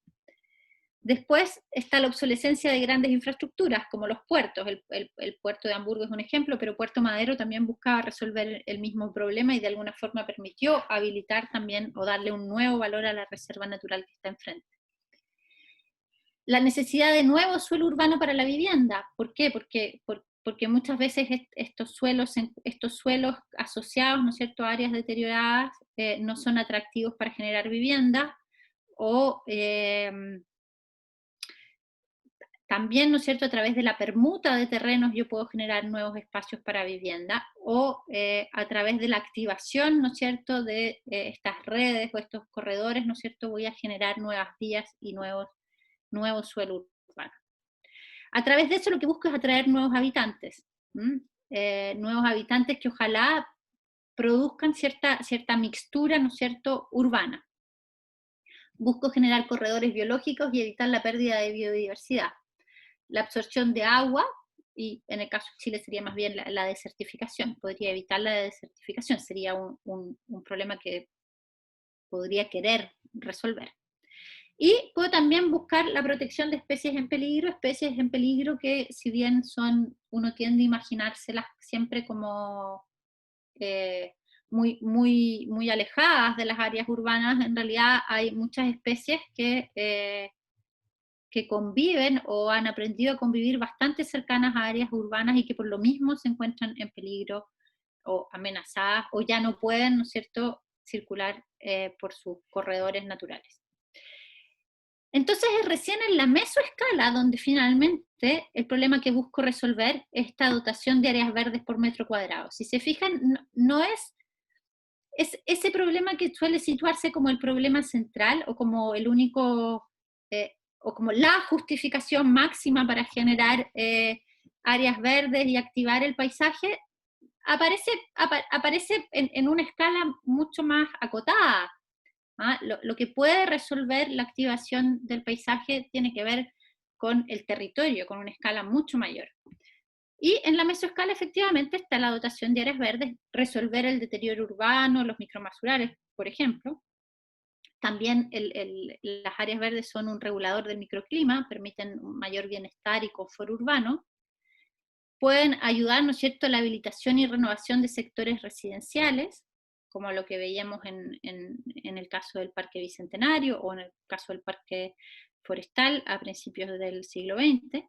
Después está la obsolescencia de grandes infraestructuras, como los puertos. El puerto de Hamburgo es un ejemplo, pero Puerto Madero también buscaba resolver el mismo problema y de alguna forma permitió habilitar también o darle un nuevo valor a la reserva natural que está enfrente. La necesidad de nuevo suelo urbano para la vivienda. ¿Por qué? Porque muchas veces estos suelos asociados, ¿no es cierto?, a áreas deterioradas, no son atractivos para generar vivienda, o también, ¿no es cierto?, a través de la permuta de terrenos yo puedo generar nuevos espacios para vivienda, o a través de la activación, ¿no es cierto?, de estas redes o estos corredores, ¿no es cierto?, voy a generar nuevas vías y nuevos suelo urbano. A través de eso lo que busco es atraer nuevos habitantes, nuevos habitantes que ojalá produzcan cierta mixtura, ¿no es cierto?, urbana. Busco generar corredores biológicos y evitar la pérdida de biodiversidad. La absorción de agua, y en el caso de Chile sería más bien la desertificación, podría evitar la desertificación, sería un problema que podría querer resolver. Y puedo también buscar la protección de especies en peligro que si bien uno tiende a imaginárselas siempre como muy alejadas de las áreas urbanas, en realidad hay muchas especies que conviven o han aprendido a convivir bastante cercanas a áreas urbanas y que por lo mismo se encuentran en peligro o amenazadas o ya no pueden, ¿no es cierto?, circular por sus corredores naturales. Entonces es recién en la mesoescala donde finalmente el problema que busco resolver es esta dotación de áreas verdes por metro cuadrado. Si se fijan, no es ese problema que suele situarse como el problema central o como el único, o como la justificación máxima para generar áreas verdes y activar el paisaje, aparece en una escala mucho más acotada. Lo que puede resolver la activación del paisaje tiene que ver con el territorio, con una escala mucho mayor. Y en la mesoescala efectivamente está la dotación de áreas verdes, resolver el deterioro urbano, los microbasurales, por ejemplo. También las áreas verdes son un regulador del microclima, permiten un mayor bienestar y confort urbano. Pueden ayudar, ¿no es cierto?, a la habilitación y renovación de sectores residenciales, como lo que veíamos en el caso del Parque Bicentenario o en el caso del Parque Forestal a principios del siglo XX,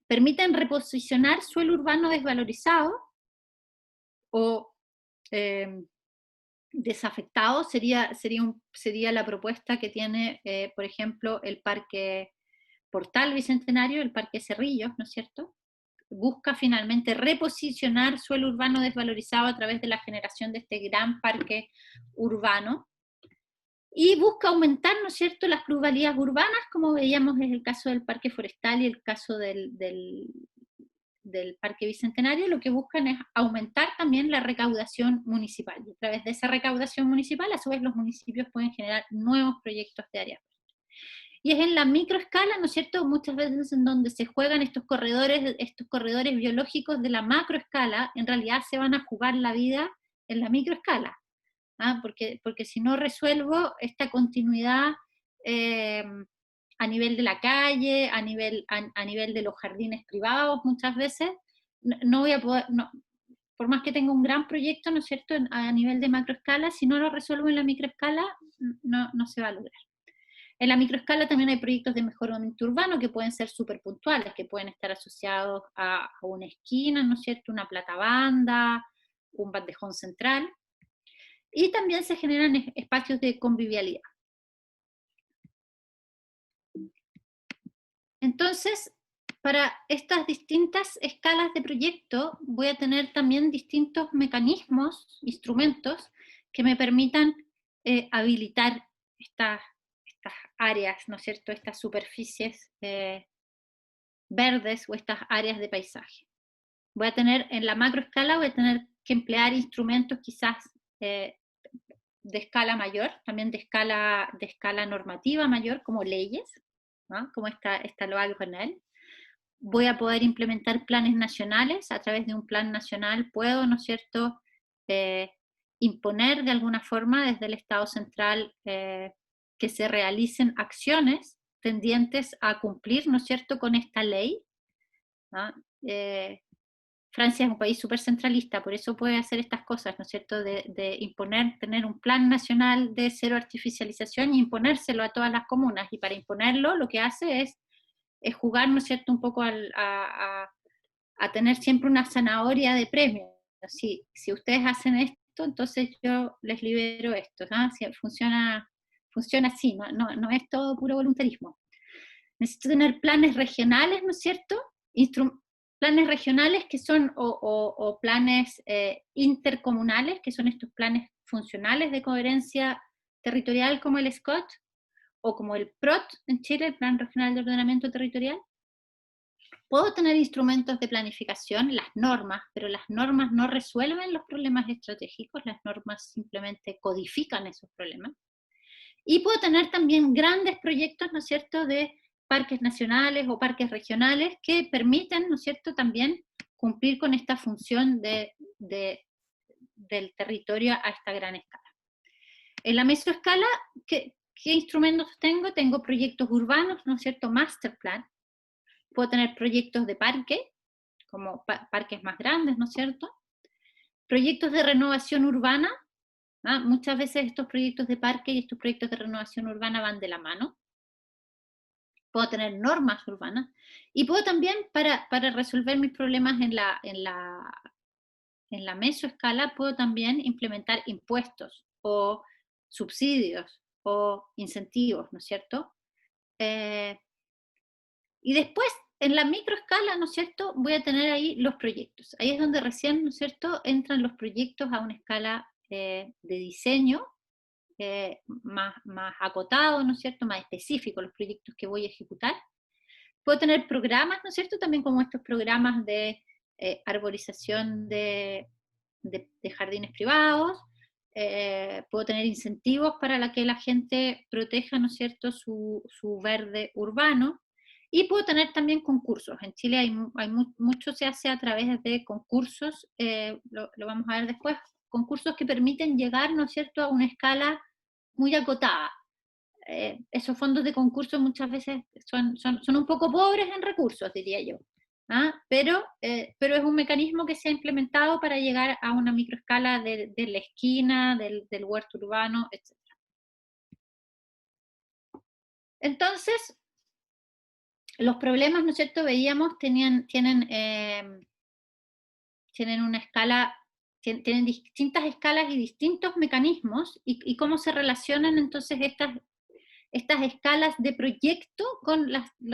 permiten reposicionar suelo urbano desvalorizado o desafectado, sería la propuesta que tiene, por ejemplo, el Parque Portal Bicentenario, el Parque Cerrillos, ¿no es cierto? Busca finalmente reposicionar suelo urbano desvalorizado a través de la generación de este gran parque urbano, y busca aumentar, ¿no es cierto?, las plusvalías urbanas, como veíamos en el caso del Parque Forestal y el caso del Parque Bicentenario. Lo que buscan es aumentar también la recaudación municipal, y a través de esa recaudación municipal, a su vez, los municipios pueden generar nuevos proyectos de área. Y es en la microescala, ¿no es cierto?, muchas veces en donde se juegan estos corredores biológicos de la macroescala, en realidad se van a jugar la vida en la microescala. Porque si no resuelvo esta continuidad a nivel de la calle, a nivel de los jardines privados, muchas veces, no voy a poder, por más que tenga un gran proyecto, ¿no es cierto?, a nivel de macroescala, si no lo resuelvo en la microescala, no se va a lograr. En la microescala también hay proyectos de mejoramiento urbano que pueden ser súper puntuales, que pueden estar asociados a una esquina, ¿no es cierto?, una platabanda, un bandejón central, y también se generan espacios de convivialidad. Entonces, para estas distintas escalas de proyecto voy a tener también distintos mecanismos, instrumentos, que me permitan habilitar estas áreas, ¿no es cierto?, estas superficies verdes o estas áreas de paisaje. Voy a tener, en la macroescala, voy a tener que emplear instrumentos quizás de escala mayor, también de escala normativa mayor, como leyes, ¿no?, como esta ley Grenelle. Voy a poder implementar planes nacionales. A través de un plan nacional puedo, ¿no es cierto?, imponer de alguna forma desde el Estado central que se realicen acciones tendientes a cumplir, ¿no es cierto?, con esta ley, ¿no? Francia es un país súper centralista, por eso puede hacer estas cosas, ¿no es cierto?, de imponer, tener un plan nacional de cero artificialización y imponérselo a todas las comunas, y para imponerlo lo que hace es jugar, ¿no es cierto?, un poco a tener siempre una zanahoria de premio. Si ustedes hacen esto, entonces yo les libero esto, ¿no? Si funciona así, no es todo puro voluntarismo. Necesito tener planes regionales, ¿no es cierto?, planes regionales que son, o planes intercomunales, que son estos planes funcionales de coherencia territorial, como el SCOT, o como el PROT en Chile, el Plan Regional de Ordenamiento Territorial. Puedo tener instrumentos de planificación, las normas, pero las normas no resuelven los problemas estratégicos, las normas simplemente codifican esos problemas. Y puedo tener también grandes proyectos, ¿no es cierto?, de parques nacionales o parques regionales que permiten, ¿no es cierto?, también cumplir con esta función del territorio a esta gran escala. En la mesoescala, ¿qué instrumentos tengo? Tengo proyectos urbanos, ¿no es cierto?, master plan. Puedo tener proyectos de parque, como parques más grandes, ¿no es cierto? Proyectos de renovación urbana. Muchas veces estos proyectos de parque y estos proyectos de renovación urbana van de la mano. Puedo tener normas urbanas, y puedo también, para resolver mis problemas en la mesoescala, puedo también implementar impuestos o subsidios o incentivos, ¿no es cierto? Y después, en la microescala, ¿no es cierto?, voy a tener ahí los proyectos. Ahí es donde recién, ¿no es cierto?, entran los proyectos a una escala de diseño más acotado, ¿no es cierto?, más específico, los proyectos que voy a ejecutar. Puedo tener programas, ¿no es cierto?, también como estos programas de arborización de jardines privados. Puedo tener incentivos para que la gente proteja, ¿no es cierto?, su verde urbano. Y puedo tener también concursos. En Chile hay mucho se hace a través de concursos, lo vamos a ver después, concursos que permiten llegar, ¿no es cierto?, a una escala muy acotada. Esos fondos de concurso muchas veces son un poco pobres en recursos, diría yo. Pero es un mecanismo que se ha implementado para llegar a una microescala de la esquina, del huerto urbano, etc. Entonces, los problemas, ¿no es cierto?, veíamos, tienen una escala, tienen distintas escalas y distintos mecanismos, y cómo se relacionan entonces estas escalas de proyecto con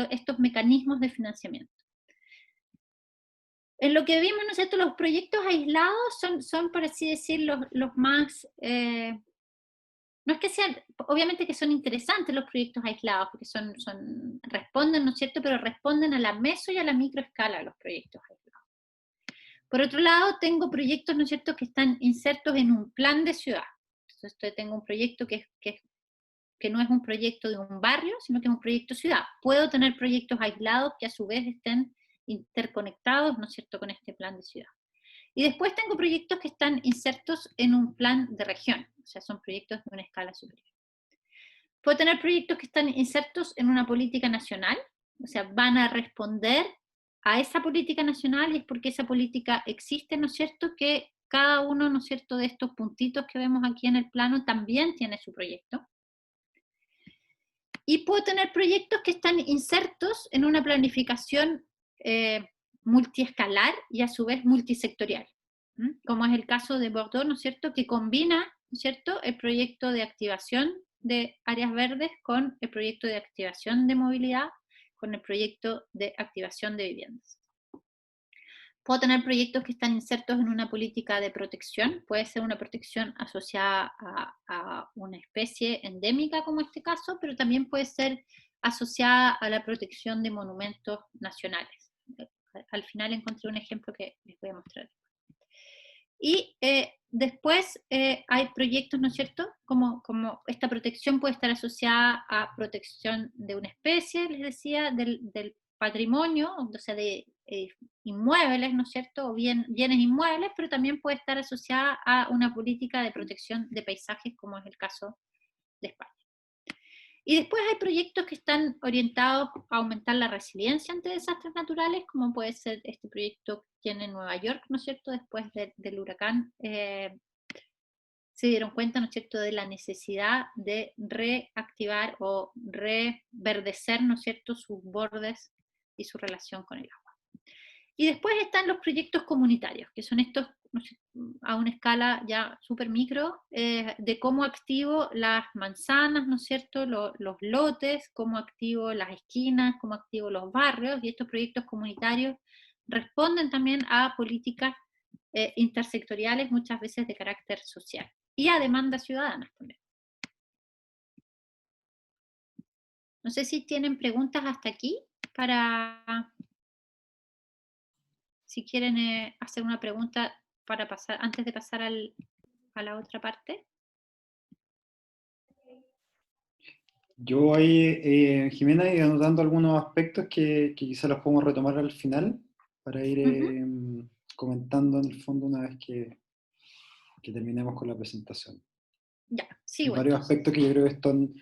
estos mecanismos de financiamiento. En lo que vimos, ¿no es cierto?, los proyectos aislados son por así decir, los más, no es que sean, obviamente que son interesantes los proyectos aislados, porque responden, ¿no es cierto?, pero responden a la meso y a la microescala los proyectos aislados. Por otro lado, tengo proyectos, ¿no es cierto?, que están insertos en un plan de ciudad. Entonces tengo un proyecto que no es un proyecto de un barrio, sino que es un proyecto ciudad. Puedo tener proyectos aislados que a su vez estén interconectados, ¿no es cierto?, con este plan de ciudad. Y después tengo proyectos que están insertos en un plan de región, o sea, son proyectos de una escala superior. Puedo tener proyectos que están insertos en una política nacional, o sea, van a responder a esa política nacional, y es porque esa política existe, ¿no es cierto?, que cada uno, ¿no es cierto?, de estos puntitos que vemos aquí en el plano también tiene su proyecto. Y puedo tener proyectos que están insertos en una planificación multiescalar y a su vez multisectorial, como es el caso de Bordeaux, ¿no es cierto?, que combina, ¿no es cierto?, el proyecto de activación de áreas verdes con el proyecto de activación de movilidad, con el proyecto de activación de viviendas. Puedo tener proyectos que están insertos en una política de protección, puede ser una protección asociada a una especie endémica como este caso, pero también puede ser asociada a la protección de monumentos nacionales. Al final encontré un ejemplo que les voy a mostrar. Y después hay proyectos, ¿no es cierto?, como esta protección puede estar asociada a protección de una especie, les decía, del patrimonio, o sea, de inmuebles, ¿no es cierto?, o bienes inmuebles, pero también puede estar asociada a una política de protección de paisajes, como es el caso de España. Y después hay proyectos que están orientados a aumentar la resiliencia ante desastres naturales, como puede ser este proyecto que tiene Nueva York, ¿no es cierto?, después del huracán, se dieron cuenta, ¿no es cierto?, de la necesidad de reactivar o reverdecer, ¿no es cierto?, sus bordes y su relación con el agua. Y después están los proyectos comunitarios, que son estos, no sé, a una escala ya súper micro, de cómo activo las manzanas, ¿no es cierto?, los lotes, cómo activo las esquinas, cómo activo los barrios, y estos proyectos comunitarios responden también a políticas intersectoriales, muchas veces de carácter social, y a demandas ciudadanas también. No sé si tienen preguntas hasta aquí, si quieren hacer una pregunta para pasar, antes de pasar a la otra parte. Yo ahí, Jimena, y anotando algunos aspectos que quizás los podemos retomar al final, para ir comentando en el fondo una vez que terminemos con la presentación. Ya, Hay sigo varios entonces. aspectos que yo creo que están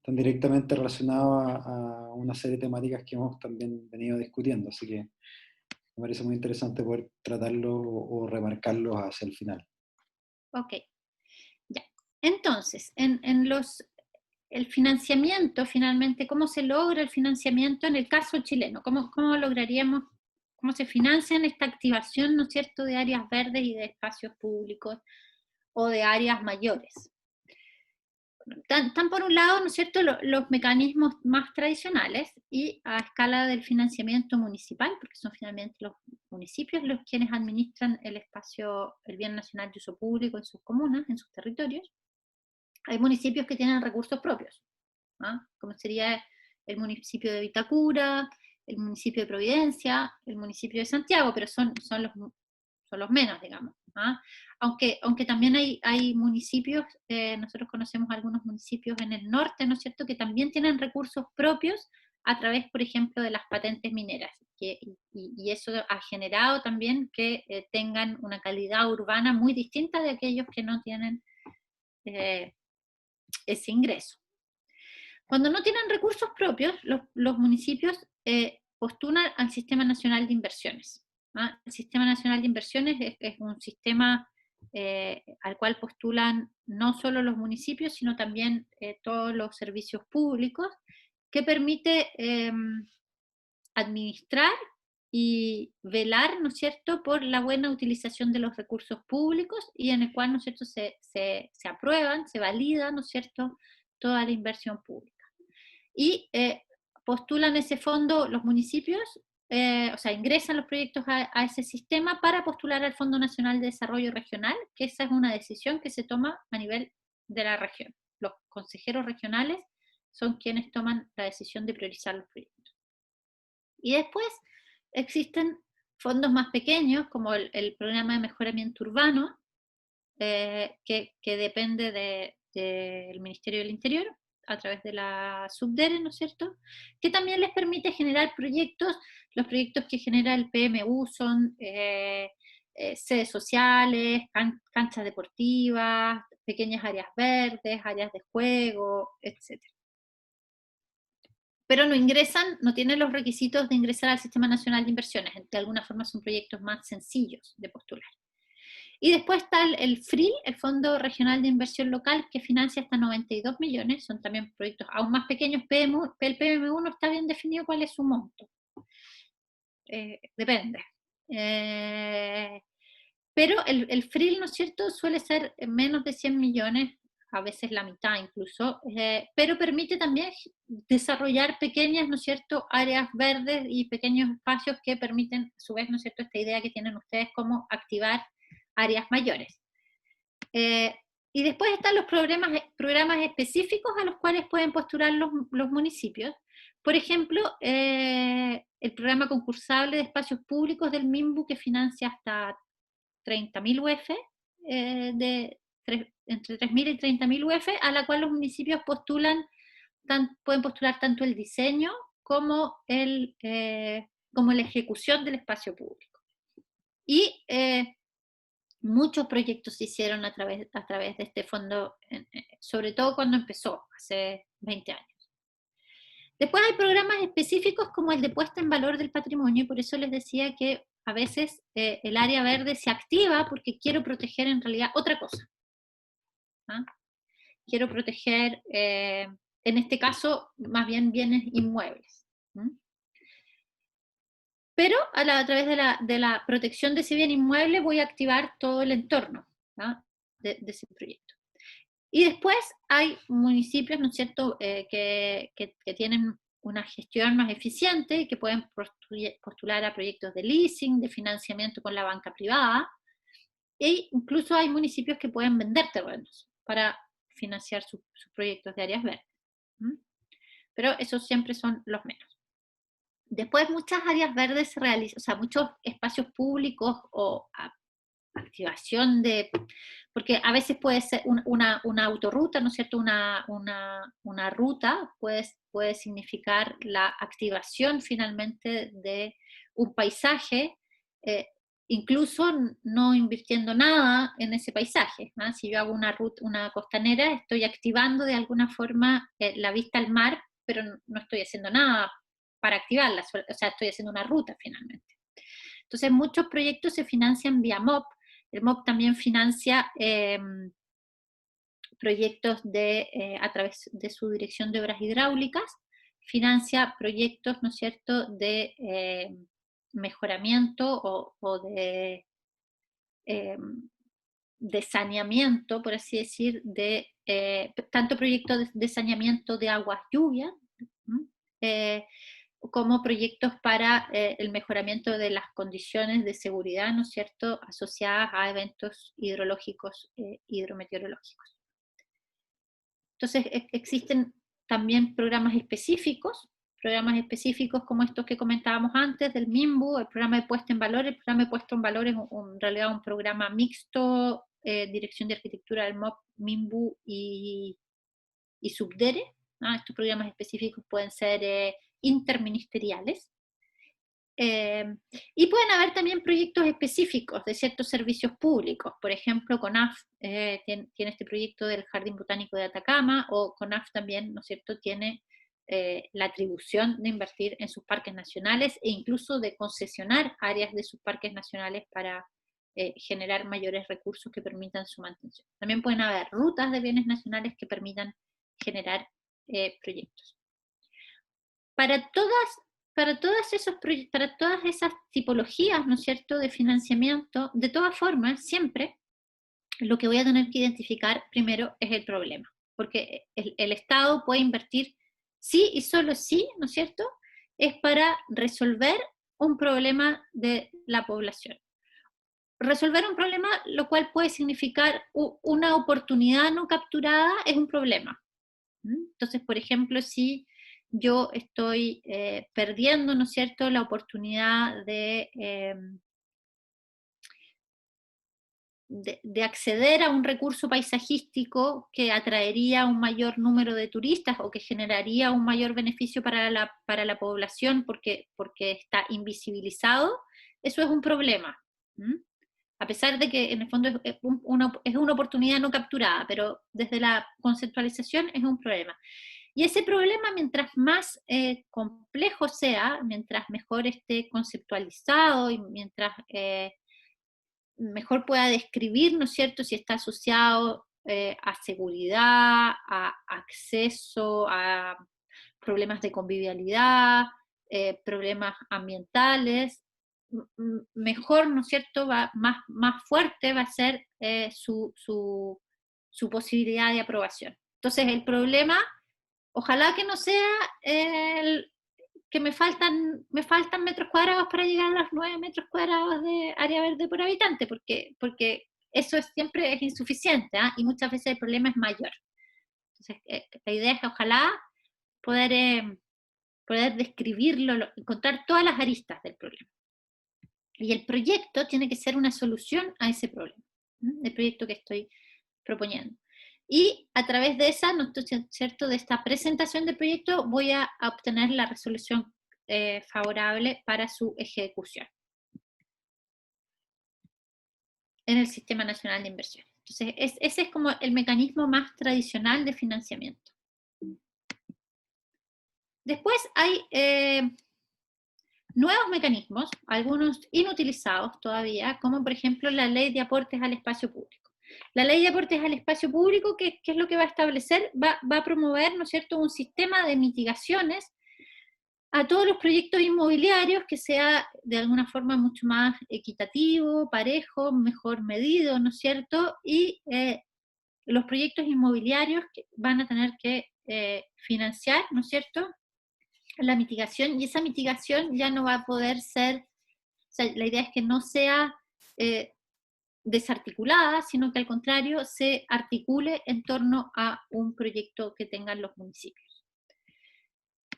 directamente relacionados a una serie de temáticas que hemos también venido discutiendo, así que me parece muy interesante poder tratarlos o remarcarlos hacia el final. Ok, ya. Entonces, el financiamiento, finalmente, ¿cómo se logra el financiamiento en el caso chileno? ¿Cómo lograríamos, cómo se financian esta activación, ¿no es cierto?, de áreas verdes y de espacios públicos o de áreas mayores? Están por un lado, ¿no es cierto?, los mecanismos más tradicionales y a escala del financiamiento municipal, porque son finalmente los municipios los quienes administran el espacio, el bien nacional de uso público en sus comunas, en sus territorios. Hay municipios que tienen recursos propios, como sería el municipio de Vitacura, el municipio de Providencia, el municipio de Santiago, pero son los menos, digamos. Aunque también hay municipios, nosotros conocemos algunos municipios en el norte, ¿no es cierto?, que también tienen recursos propios a través, por ejemplo, de las patentes mineras, y eso ha generado también que tengan una calidad urbana muy distinta de aquellos que no tienen ese ingreso. Cuando no tienen recursos propios, los municipios postulan al Sistema Nacional de Inversiones. ¿Ah? El Sistema Nacional de Inversiones es un sistema al cual postulan no solo los municipios, sino también todos los servicios públicos, que permite administrar y velar, ¿no es cierto?, por la buena utilización de los recursos públicos, y en el cual, ¿no es cierto?, se aprueban, se valida, ¿no es cierto?, toda la inversión pública. Y postulan ese fondo los municipios, o sea, ingresan los proyectos a ese sistema para postular al Fondo Nacional de Desarrollo Regional, que esa es una decisión que se toma a nivel de la región. Los consejeros regionales son quienes toman la decisión de priorizar los proyectos. Y después existen fondos más pequeños, como el Programa de Mejoramiento Urbano, que depende del Ministerio del Interior, a través de la Subdere, ¿no es cierto?, que también les permite generar proyectos. Los proyectos que genera el PMU son sedes sociales, canchas deportivas, pequeñas áreas verdes, áreas de juego, etc. Pero no ingresan, no tienen los requisitos de ingresar al Sistema Nacional de Inversiones. De alguna forma son proyectos más sencillos de postular. Y después está el FRIL, el Fondo Regional de Inversión Local, que financia hasta 92 millones, son también proyectos aún más pequeños. El PMU no está bien definido cuál es su monto. Depende. Pero el FRIL, ¿no es cierto?, suele ser menos de 100 millones, a veces la mitad incluso, pero permite también desarrollar pequeñas, ¿no es cierto?, áreas verdes y pequeños espacios que permiten, a su vez, ¿no es cierto?, esta idea que tienen ustedes como activar áreas mayores. Y después están los programas específicos a los cuales pueden postular los municipios. Por ejemplo, el programa concursable de espacios públicos del MIMBU, que financia hasta 30.000 UF, entre 3.000 y 30.000 UF, a la cual los municipios pueden postular tanto el diseño como la ejecución del espacio público. Y muchos proyectos se hicieron a través de este fondo, sobre todo cuando empezó, hace 20 años. Después hay programas específicos como el de puesta en valor del patrimonio, y por eso les decía que a veces el área verde se activa porque quiero proteger en realidad otra cosa. ¿Ah? Quiero proteger, en este caso, más bien bienes inmuebles. Pero a través de la protección de ese bien inmueble voy a activar todo el entorno, ¿no?, de ese proyecto. Y después hay municipios, ¿no es cierto?, que tienen una gestión más eficiente y que pueden postular a proyectos de leasing, de financiamiento con la banca privada, e incluso hay municipios que pueden vender terrenos para financiar sus proyectos de áreas verdes. Pero esos siempre son los menos. Después muchas áreas verdes se realizan, o sea, muchos espacios públicos o activación porque a veces puede ser una autorruta, ¿no es cierto?, una ruta puede significar la activación finalmente de un paisaje, incluso no invirtiendo nada en ese paisaje, ¿no? Si yo hago una costanera, estoy activando de alguna forma la vista al mar, pero no estoy haciendo nada para activarla, o sea, estoy haciendo una ruta finalmente. Entonces muchos proyectos se financian vía MOP. El MOP también financia proyectos a través de su dirección de obras hidráulicas, financia proyectos, ¿no es cierto?, de mejoramiento o de saneamiento, por así decir, tanto proyectos de saneamiento de aguas lluvias, como proyectos para el mejoramiento de las condiciones de seguridad, ¿no es cierto?, asociadas a eventos hidrológicos, hidrometeorológicos. Entonces existen también programas específicos como estos que comentábamos antes del MIMBU, el programa de puesta en valor. El programa de puesta en valor es en realidad un programa mixto, Dirección de Arquitectura del MOP, MIMBU y Subdere. Estos programas específicos pueden ser interministeriales. Y pueden haber también proyectos específicos de ciertos servicios públicos. Por ejemplo, CONAF tiene este proyecto del Jardín Botánico de Atacama, o CONAF también, ¿no es cierto?, tiene la atribución de invertir en sus parques nacionales e incluso de concesionar áreas de sus parques nacionales para generar mayores recursos que permitan su mantención. También pueden haber rutas de bienes nacionales que permitan generar proyectos. Para todas esas tipologías, ¿no es cierto?, de financiamiento, de todas formas, siempre lo que voy a tener que identificar primero es el problema, porque el Estado puede invertir sí y solo sí, ¿no es cierto?, es para resolver un problema de la población. Resolver un problema, lo cual puede significar una oportunidad no capturada, es un problema. Entonces, por ejemplo, si yo estoy perdiendo, ¿no es cierto?, la oportunidad de acceder a un recurso paisajístico que atraería un mayor número de turistas o que generaría un mayor beneficio para la población porque está invisibilizado, eso es un problema. A pesar de que en el fondo es una oportunidad no capturada, pero desde la conceptualización es un problema. Y ese problema, mientras más complejo sea, mientras mejor esté conceptualizado y mientras mejor pueda describir, ¿no es cierto?, si está asociado a seguridad, a acceso, a problemas de convivialidad, problemas ambientales, mejor, ¿no es cierto?, más fuerte va a ser su posibilidad de aprobación. Entonces, el problema, ojalá que no sea que me faltan metros cuadrados para llegar a los 9 metros cuadrados de área verde por habitante, porque eso siempre es insuficiente, y muchas veces el problema es mayor. Entonces, la idea es que ojalá poder describirlo, encontrar todas las aristas del problema. Y el proyecto tiene que ser una solución a ese problema, el proyecto que estoy proponiendo. Y a través de esa, ¿no es cierto?, de esta presentación del proyecto, voy a obtener la resolución favorable para su ejecución en el Sistema Nacional de Inversiones. Entonces, ese es como el mecanismo más tradicional de financiamiento. Después hay nuevos mecanismos, algunos inutilizados todavía, como por ejemplo la Ley de Aportes al Espacio Público. La Ley de Aportes al Espacio Público, ¿qué es lo que va a establecer? Va a promover, ¿no es cierto?, un sistema de mitigaciones a todos los proyectos inmobiliarios que sea de alguna forma mucho más equitativo, parejo, mejor medido, ¿no es cierto? Y los proyectos inmobiliarios que van a tener que financiar, ¿no es cierto?, la mitigación, y esa mitigación ya no va a poder ser, o sea, la idea es que no sea desarticulada, sino que al contrario se articule en torno a un proyecto que tengan los municipios.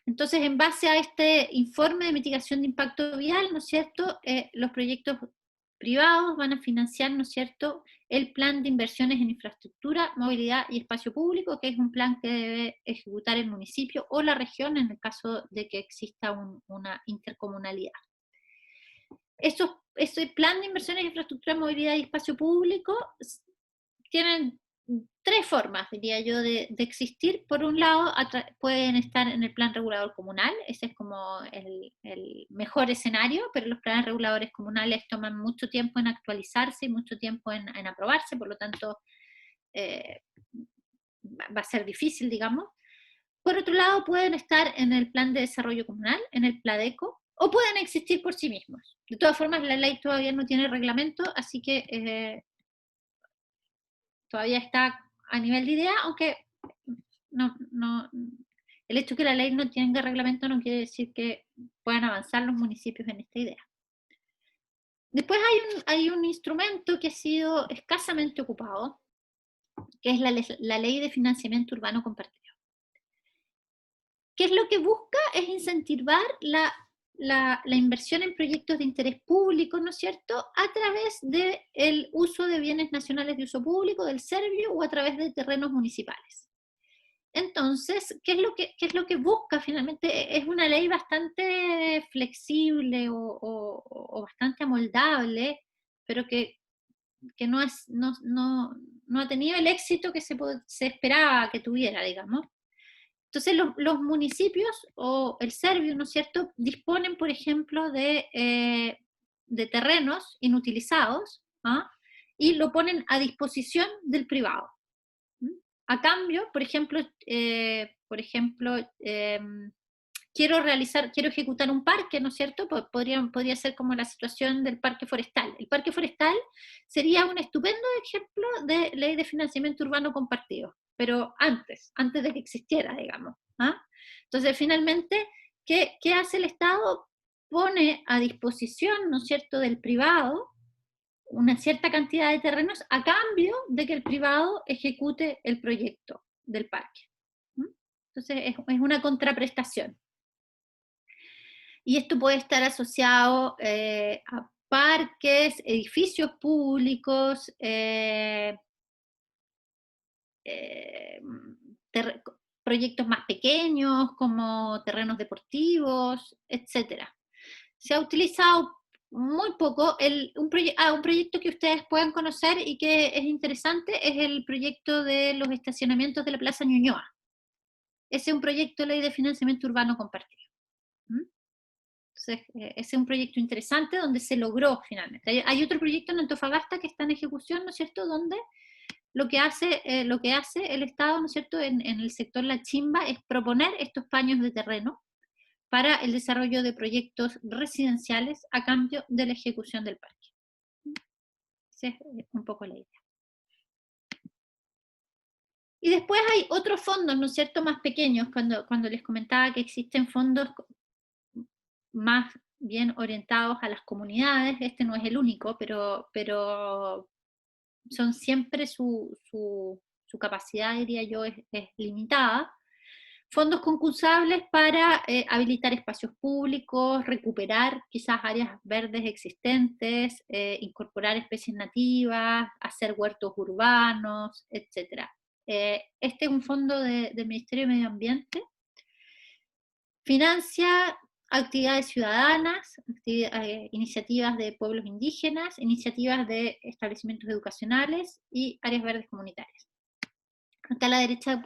Entonces, en base a este informe de mitigación de impacto vial, ¿no es cierto?, los proyectos privados van a financiar, ¿no es cierto?, el plan de inversiones en infraestructura, movilidad y espacio público, que es un plan que debe ejecutar el municipio o la región en el caso de que exista una intercomunalidad. Ese plan de inversiones en infraestructura, movilidad y espacio público tienen tres formas, diría yo, de existir. Por un lado, pueden estar en el plan regulador comunal, ese es como el mejor escenario, pero los planes reguladores comunales toman mucho tiempo en actualizarse y mucho tiempo en aprobarse, por lo tanto va a ser difícil, digamos. Por otro lado, pueden estar en el plan de desarrollo comunal, en el PLADECO, o pueden existir por sí mismos. De todas formas, la ley todavía no tiene reglamento, así que todavía está a nivel de idea, aunque el hecho de que la ley no tenga reglamento no quiere decir que puedan avanzar los municipios en esta idea. Después hay un instrumento que ha sido escasamente ocupado, que es la Ley de Financiamiento Urbano Compartido. ¿Qué es lo que busca? Es incentivar la inversión en proyectos de interés público, ¿no es cierto?, a través del uso de bienes nacionales de uso público, del servio, o a través de terrenos municipales. Entonces, ¿qué es lo que busca finalmente? Es una ley bastante flexible o bastante amoldable, pero que no ha tenido el éxito que se esperaba que tuviera, digamos. Entonces los municipios o el Servio, ¿no es cierto?, disponen, por ejemplo, de terrenos inutilizados, ¿ah?, y lo ponen a disposición del privado. ¿Mm? A cambio, quiero ejecutar un parque, ¿no es cierto? Podría ser como la situación del parque forestal. El parque forestal sería un estupendo ejemplo de ley de financiamiento urbano compartido, pero antes de que existiera, digamos. ¿Ah? Entonces, finalmente, ¿qué hace el Estado? Pone a disposición, ¿no es cierto?, del privado una cierta cantidad de terrenos a cambio de que el privado ejecute el proyecto del parque. ¿Mm? Entonces, es una contraprestación. Y esto puede estar asociado a parques, edificios públicos, eh, ter- proyectos más pequeños como terrenos deportivos, etc. Se ha utilizado muy poco. Un proyecto que ustedes puedan conocer y que es interesante es el proyecto de los estacionamientos de la Plaza Ñuñoa. Ese es un proyecto de ley de financiamiento urbano compartido. ¿Mm? Entonces, ese es un proyecto interesante donde se logró finalmente. Hay otro proyecto en Antofagasta que está en ejecución, ¿no es cierto?, donde lo que hace el Estado, ¿no es cierto?, en el sector La Chimba es proponer estos paños de terreno para el desarrollo de proyectos residenciales a cambio de la ejecución del parque. Esa es un poco la idea. Y después hay otros fondos, ¿no es cierto?, más pequeños, cuando les comentaba que existen fondos más bien orientados a las comunidades. Este no es el único, pero son siempre su capacidad, diría yo, es limitada. Fondos concursables para habilitar espacios públicos, recuperar quizás áreas verdes existentes, incorporar especies nativas, hacer huertos urbanos, etc. Este es un fondo del Ministerio de Medio Ambiente. Financia actividades ciudadanas, iniciativas de pueblos indígenas, iniciativas de establecimientos educacionales y áreas verdes comunitarias. Acá a la derecha,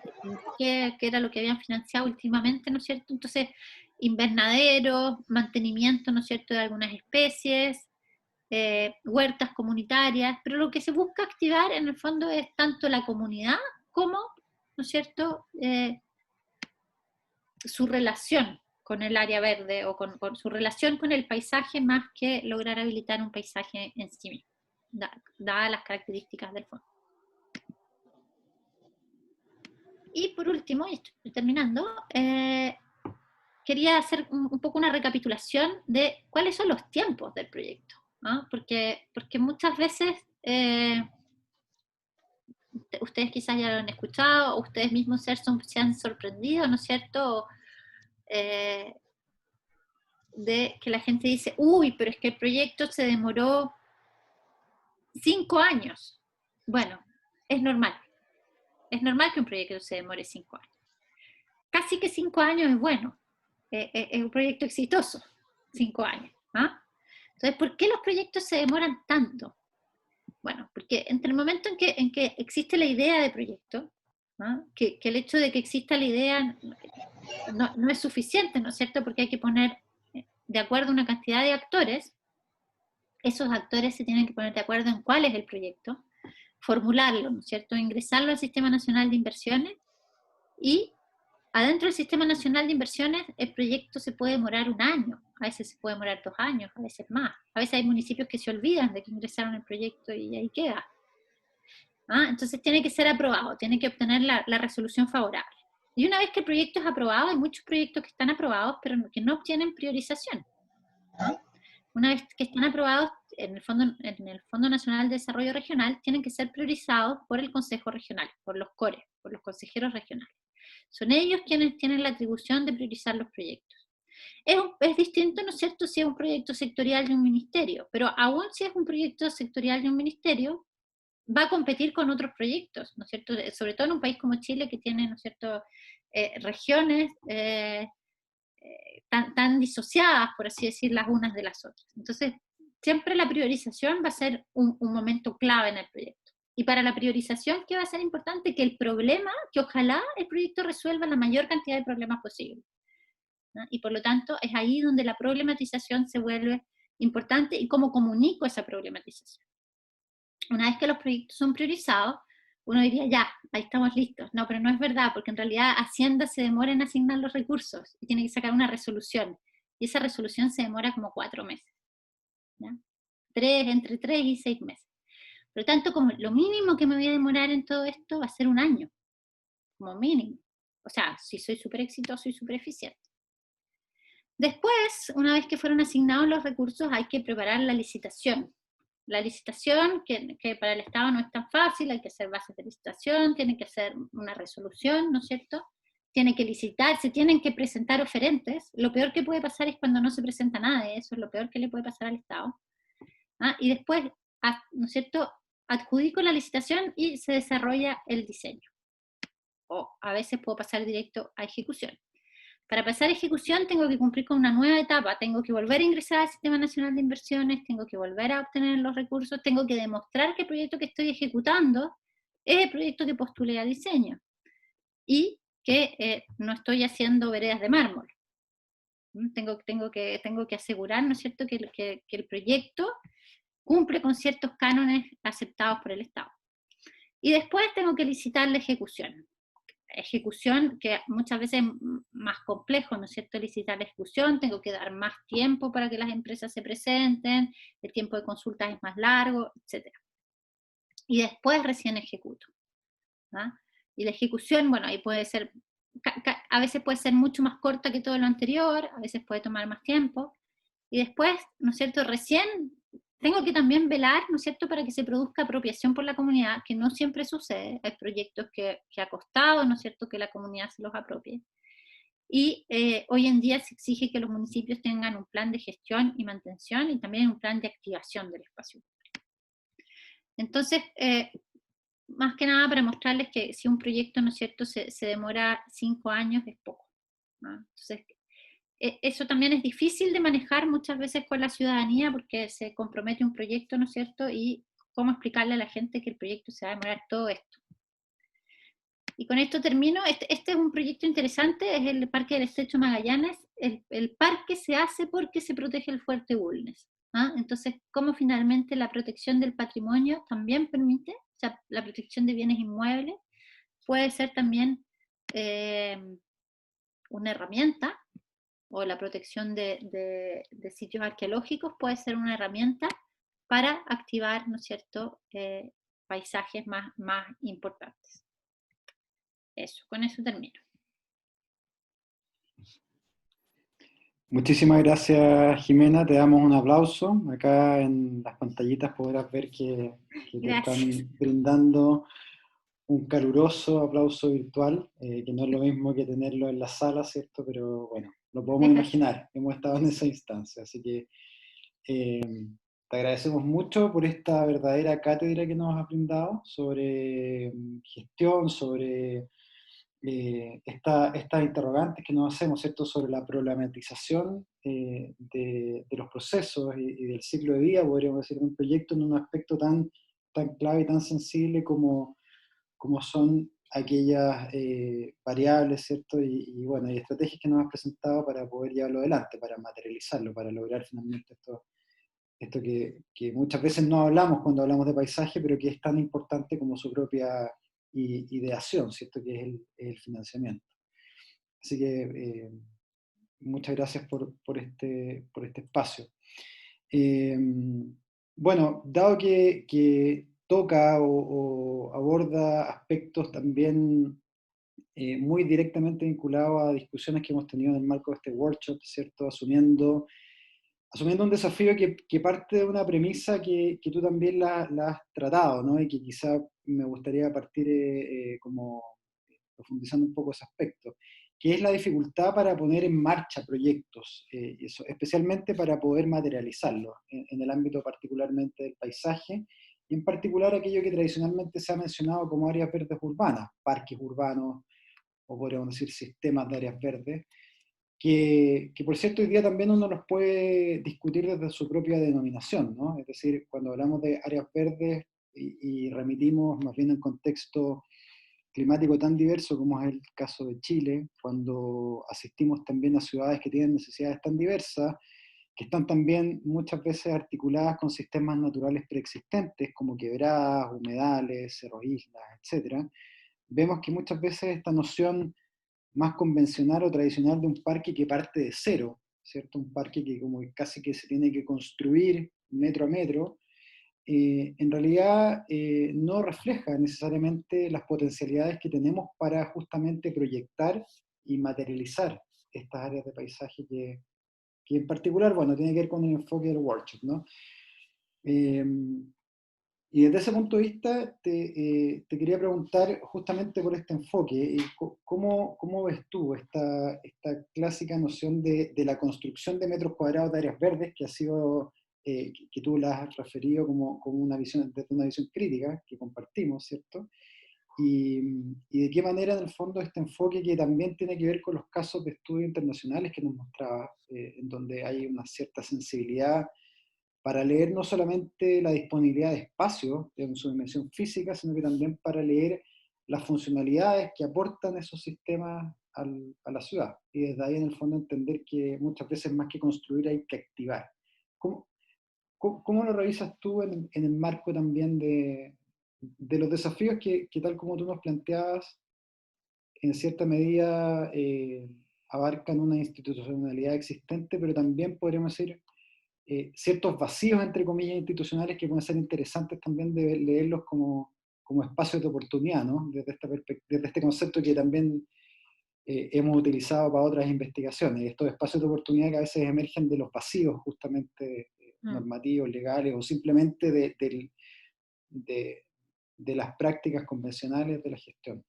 que era lo que habían financiado últimamente, ¿no es cierto? Entonces, invernaderos, mantenimiento, ¿no es cierto?, de algunas especies, huertas comunitarias, pero lo que se busca activar en el fondo es tanto la comunidad como, ¿no es cierto?, su relación con el área verde o con su relación con el paisaje, más que lograr habilitar un paisaje en sí mismo, dadas las características del fondo. Y por último, y estoy terminando, quería hacer un poco una recapitulación de cuáles son los tiempos del proyecto, ¿no? Porque muchas veces ustedes quizás ya lo han escuchado, o ustedes mismos se han sorprendido, ¿no es cierto?, de que la gente dice, uy, pero es que el proyecto se demoró 5 años. Bueno, es normal que un proyecto se demore 5 años. Casi que 5 años es bueno, es un proyecto exitoso, 5 años. ¿Ah? Entonces, ¿por qué los proyectos se demoran tanto? Bueno, porque entre el momento en que existe la idea de proyecto, ¿no?, que el hecho de que exista la idea no es suficiente, ¿no es cierto?, porque hay que poner de acuerdo una cantidad de actores. Esos actores se tienen que poner de acuerdo en cuál es el proyecto, formularlo, ¿no es cierto?, ingresarlo al Sistema Nacional de Inversiones, y adentro del Sistema Nacional de Inversiones el proyecto se puede demorar 1 año, a veces se puede demorar 2 años, a veces más. A veces hay municipios que se olvidan de que ingresaron el proyecto y ahí queda. ¿Ah? Entonces tiene que ser aprobado, tiene que obtener la resolución favorable. Y una vez que el proyecto es aprobado, hay muchos proyectos que están aprobados pero que no obtienen priorización. ¿Ah? Una vez que están aprobados en el Fondo Nacional de Desarrollo Regional, tienen que ser priorizados por el Consejo Regional, por los CORE, por los consejeros regionales. Son ellos quienes tienen la atribución de priorizar los proyectos. Es distinto, ¿no es cierto?, si es un proyecto sectorial de un ministerio, pero aún si es un proyecto sectorial de un ministerio, va a competir con otros proyectos, ¿no es cierto?, sobre todo en un país como Chile, que tiene, ¿no es cierto?, regiones tan disociadas, por así decir, las unas de las otras. Entonces, siempre la priorización va a ser un momento clave en el proyecto. Y para la priorización, ¿qué va a ser importante? Que el problema, que ojalá el proyecto resuelva la mayor cantidad de problemas posible, ¿no? Y por lo tanto, es ahí donde la problematización se vuelve importante y cómo comunico esa problematización. Una vez que los proyectos son priorizados, uno diría, ya, ahí estamos listos. No, pero no es verdad, porque en realidad Hacienda se demora en asignar los recursos y tiene que sacar una resolución. Y esa resolución se demora como 4 meses, ¿ya? Entre 3 y 6 meses. Por lo tanto, como lo mínimo que me voy a demorar en todo esto va a ser un año, como mínimo. O sea, si soy súper exitoso y súper eficiente. Después, una vez que fueron asignados los recursos, hay que preparar la licitación. La licitación, que para el Estado no es tan fácil, hay que hacer bases de licitación, tiene que hacer una resolución, ¿no es cierto? Tiene que licitar, se tienen que presentar oferentes. Lo peor que puede pasar es cuando no se presenta nada de eso, es lo peor que le puede pasar al Estado. ¿Ah? Y después, ¿no es cierto?, adjudico la licitación y se desarrolla el diseño. O a veces puedo pasar directo a ejecución. Para pasar a ejecución tengo que cumplir con una nueva etapa, tengo que volver a ingresar al Sistema Nacional de Inversiones, tengo que volver a obtener los recursos, tengo que demostrar que el proyecto que estoy ejecutando es el proyecto que postulé a diseño y que no estoy haciendo veredas de mármol. Tengo que asegurar, ¿no es cierto?, que el proyecto cumple con ciertos cánones aceptados por el Estado. Y después tengo que licitar la ejecución. Ejecución que muchas veces es más complejo, ¿no es cierto?, licitar la ejecución, tengo que dar más tiempo para que las empresas se presenten, el tiempo de consultas es más largo, etc. Y después recién ejecuto, ¿no? Y la ejecución, bueno, ahí puede ser, a veces puede ser mucho más corta que todo lo anterior, a veces puede tomar más tiempo, y después, ¿no es cierto?, recién tengo que también velar, ¿no es cierto?, para que se produzca apropiación por la comunidad, que no siempre sucede. Hay proyectos que ha costado, ¿no es cierto?, que la comunidad se los apropie. Y hoy en día se exige que los municipios tengan un plan de gestión y mantención y también un plan de activación del espacio. Entonces, más que nada para mostrarles que si un proyecto, ¿no es cierto?, se demora 5 años, es poco, ¿no? Entonces, eso también es difícil de manejar muchas veces con la ciudadanía porque se compromete un proyecto, ¿no es cierto? Y cómo explicarle a la gente que el proyecto se va a demorar todo esto. Y con esto termino. Este es un proyecto interesante, es el Parque del Estrecho Magallanes. El parque se hace porque se protege el Fuerte Bulnes, ¿ah? Entonces, cómo finalmente la protección del patrimonio también permite, o sea, la protección de bienes inmuebles puede ser también una herramienta, o la protección de sitios arqueológicos puede ser una herramienta para activar, ¿no es cierto?, paisajes más importantes. Eso, con eso termino. Muchísimas gracias, Jimena. Te damos un aplauso. Acá en las pantallitas podrás ver que te Gracias. están brindando un caluroso aplauso virtual, que no es lo mismo que tenerlo en la sala, ¿cierto? Pero bueno, lo podemos imaginar. Hemos estado en esa instancia. Así que te agradecemos mucho por esta verdadera cátedra que nos has brindado sobre gestión, sobre estas interrogantes que nos hacemos, ¿cierto?, sobre la problematización de los procesos y del ciclo de vida, podríamos decir, de un proyecto en un aspecto tan clave y tan sensible como son aquellas variables, ¿cierto?, bueno, y estrategias que nos has presentado para poder llevarlo adelante, para materializarlo, para lograr finalmente esto que muchas veces no hablamos cuando hablamos de paisaje, pero que es tan importante como su propia ideación, ¿cierto?, que es el financiamiento. Así que muchas gracias por este espacio. Bueno, dado que toca o aborda aspectos también muy directamente vinculados a discusiones que hemos tenido en el marco de este workshop, ¿cierto?, asumiendo un desafío que parte de una premisa que tú también la has tratado, ¿no? Y que quizá me gustaría partir como profundizando un poco ese aspecto, que es la dificultad para poner en marcha proyectos, especialmente para poder materializarlos en el ámbito particularmente del paisaje, y en particular aquello que tradicionalmente se ha mencionado como áreas verdes urbanas, parques urbanos, o podríamos decir sistemas de áreas verdes, que por cierto hoy día también uno los puede discutir desde su propia denominación, ¿no? Es decir, cuando hablamos de áreas verdes, y remitimos más bien a un contexto climático tan diverso como es el caso de Chile, cuando asistimos también a ciudades que tienen necesidades tan diversas, que están también muchas veces articuladas con sistemas naturales preexistentes, como quebradas, humedales, cerros, islas, etc., vemos que muchas veces esta noción más convencional o tradicional de un parque que parte de cero, ¿cierto? Un parque que como que casi que se tiene que construir metro a metro, en realidad no refleja necesariamente las potencialidades que tenemos para justamente proyectar y materializar estas áreas de paisaje que en particular, bueno, tiene que ver con el enfoque del workshop, ¿no? Eh, y desde ese punto de vista te quería preguntar justamente por este enfoque, ¿cómo ves tú esta clásica noción de la construcción de metros cuadrados de áreas verdes, que ha sido, que tú la has referido como una visión, desde una visión crítica, que compartimos, ¿cierto? Y de qué manera, en el fondo, este enfoque que también tiene que ver con los casos de estudios internacionales que nos mostraba, en donde hay una cierta sensibilidad para leer no solamente la disponibilidad de espacio en su dimensión física, sino que también para leer las funcionalidades que aportan esos sistemas a la ciudad. Y desde ahí, en el fondo, entender que muchas veces más que construir hay que activar. ¿Cómo, cómo lo revisas tú en el marco también de los desafíos que tal como tú nos planteabas, en cierta medida abarcan una institucionalidad existente, pero también podríamos decir ciertos vacíos, entre comillas, institucionales que pueden ser interesantes también de leerlos como espacios de oportunidad, ¿no? Desde este concepto que también hemos utilizado para otras investigaciones, estos espacios de oportunidad que a veces emergen de los vacíos justamente normativos, legales, o simplemente de, de las prácticas convencionales de la gestión.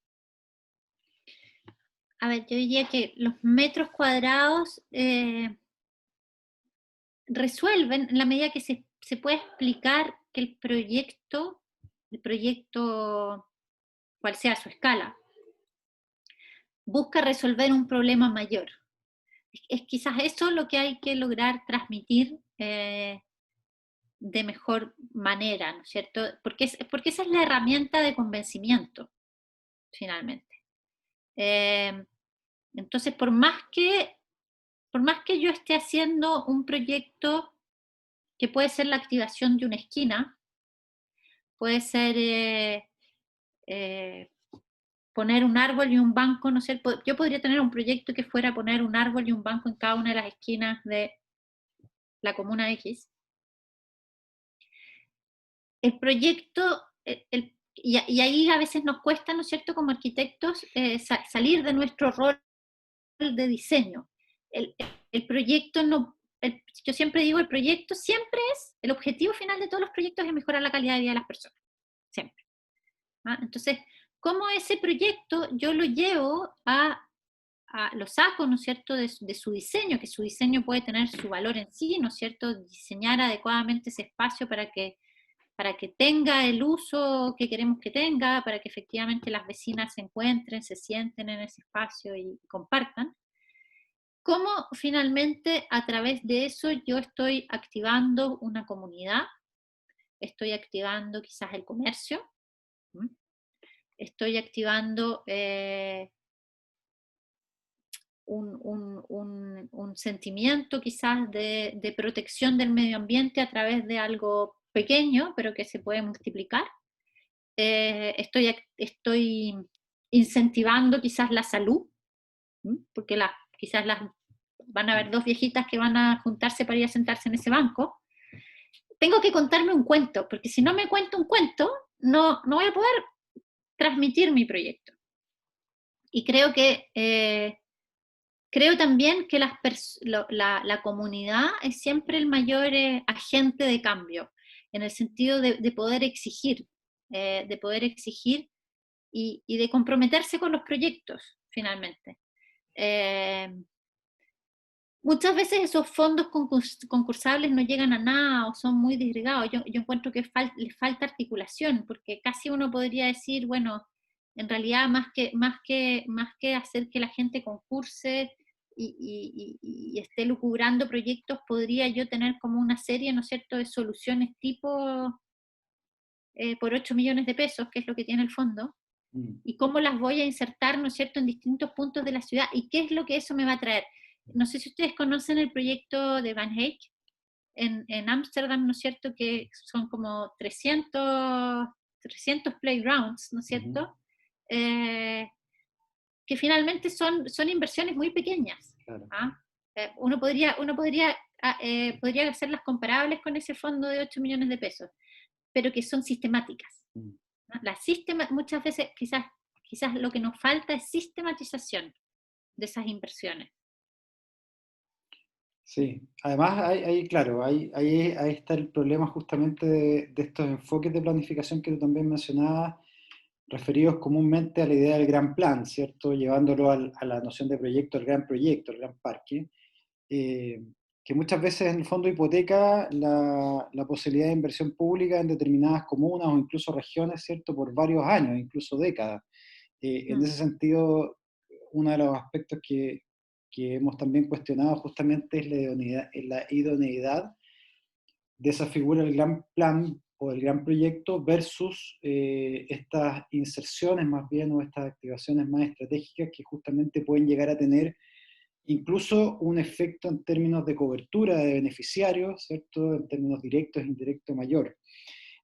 A ver, yo diría que los metros cuadrados resuelven en la medida que se puede explicar que el proyecto, cual sea su escala, busca resolver un problema mayor. Es quizás eso lo que hay que lograr transmitir de mejor manera, ¿no es cierto? Porque esa es la herramienta de convencimiento, finalmente. Entonces, por más que yo esté haciendo un proyecto que puede ser la activación de una esquina, puede ser eh, poner un árbol y un banco, no sé, yo podría tener un proyecto que fuera poner un árbol y un banco en cada una de las esquinas de la comuna X. El proyecto, y ahí a veces nos cuesta, ¿no es cierto?, como arquitectos, salir de nuestro rol de diseño. El, el proyecto no, yo siempre digo, el proyecto siempre el objetivo final de todos los proyectos es mejorar la calidad de vida de las personas, siempre. ¿Ah? Entonces, ¿cómo ese proyecto yo lo llevo lo saco, ¿no es cierto?, de su diseño, que su diseño puede tener su valor en sí, ¿no es cierto?, diseñar adecuadamente ese espacio para que tenga el uso que queremos que tenga, para que efectivamente las vecinas se encuentren, se sienten en ese espacio y compartan. ¿Cómo finalmente a través de eso yo estoy activando una comunidad? Estoy activando quizás el comercio, ¿m? Estoy activando un sentimiento quizás de protección del medio ambiente a través de algo pequeño, pero que se puede multiplicar. Estoy incentivando quizás la salud, porque quizás van a haber dos viejitas que van a juntarse para ir a sentarse en ese banco. Tengo que contarme un cuento, porque si no me cuento un cuento, no voy a poder transmitir mi proyecto. Y creo también que la comunidad es siempre el mayor agente de cambio, en el sentido de poder exigir, y de comprometerse con los proyectos, finalmente. Muchas veces esos fondos concursables no llegan a nada o son muy disgregados. Yo encuentro que les falta articulación, porque casi uno podría decir, bueno, en realidad más que hacer que la gente concurse y esté lucubrando proyectos, podría yo tener como una serie, ¿no es cierto?, de soluciones tipo por 8 millones de pesos, que es lo que tiene el fondo, y cómo las voy a insertar, ¿no es cierto?, en distintos puntos de la ciudad, y qué es lo que eso me va a traer. No sé si ustedes conocen el proyecto de Van Eyck en Ámsterdam, ¿no es cierto?, que son como 300 playgrounds, ¿no es cierto?, que finalmente son inversiones muy pequeñas. Claro. ¿Ah? Podría hacerlas comparables con ese fondo de 8 millones de pesos, pero que son sistemáticas. ¿No? Muchas veces quizás lo que nos falta es sistematización de esas inversiones. Sí, además claro, ahí está el problema justamente de estos enfoques de planificación que tú también mencionabas, referidos comúnmente a la idea del gran plan, ¿cierto? Llevándolo a la noción de proyecto, el gran parque, eh, que muchas veces en el fondo hipoteca la posibilidad de inversión pública en determinadas comunas o incluso regiones, ¿cierto? Por varios años, incluso décadas. En ese sentido, uno de los aspectos que hemos también cuestionado justamente es la idoneidad de esa figura del gran plan o del gran proyecto versus estas inserciones más bien o estas activaciones más estratégicas que justamente pueden llegar a tener incluso un efecto en términos de cobertura de beneficiarios, ¿cierto? En términos directos e indirectos mayor.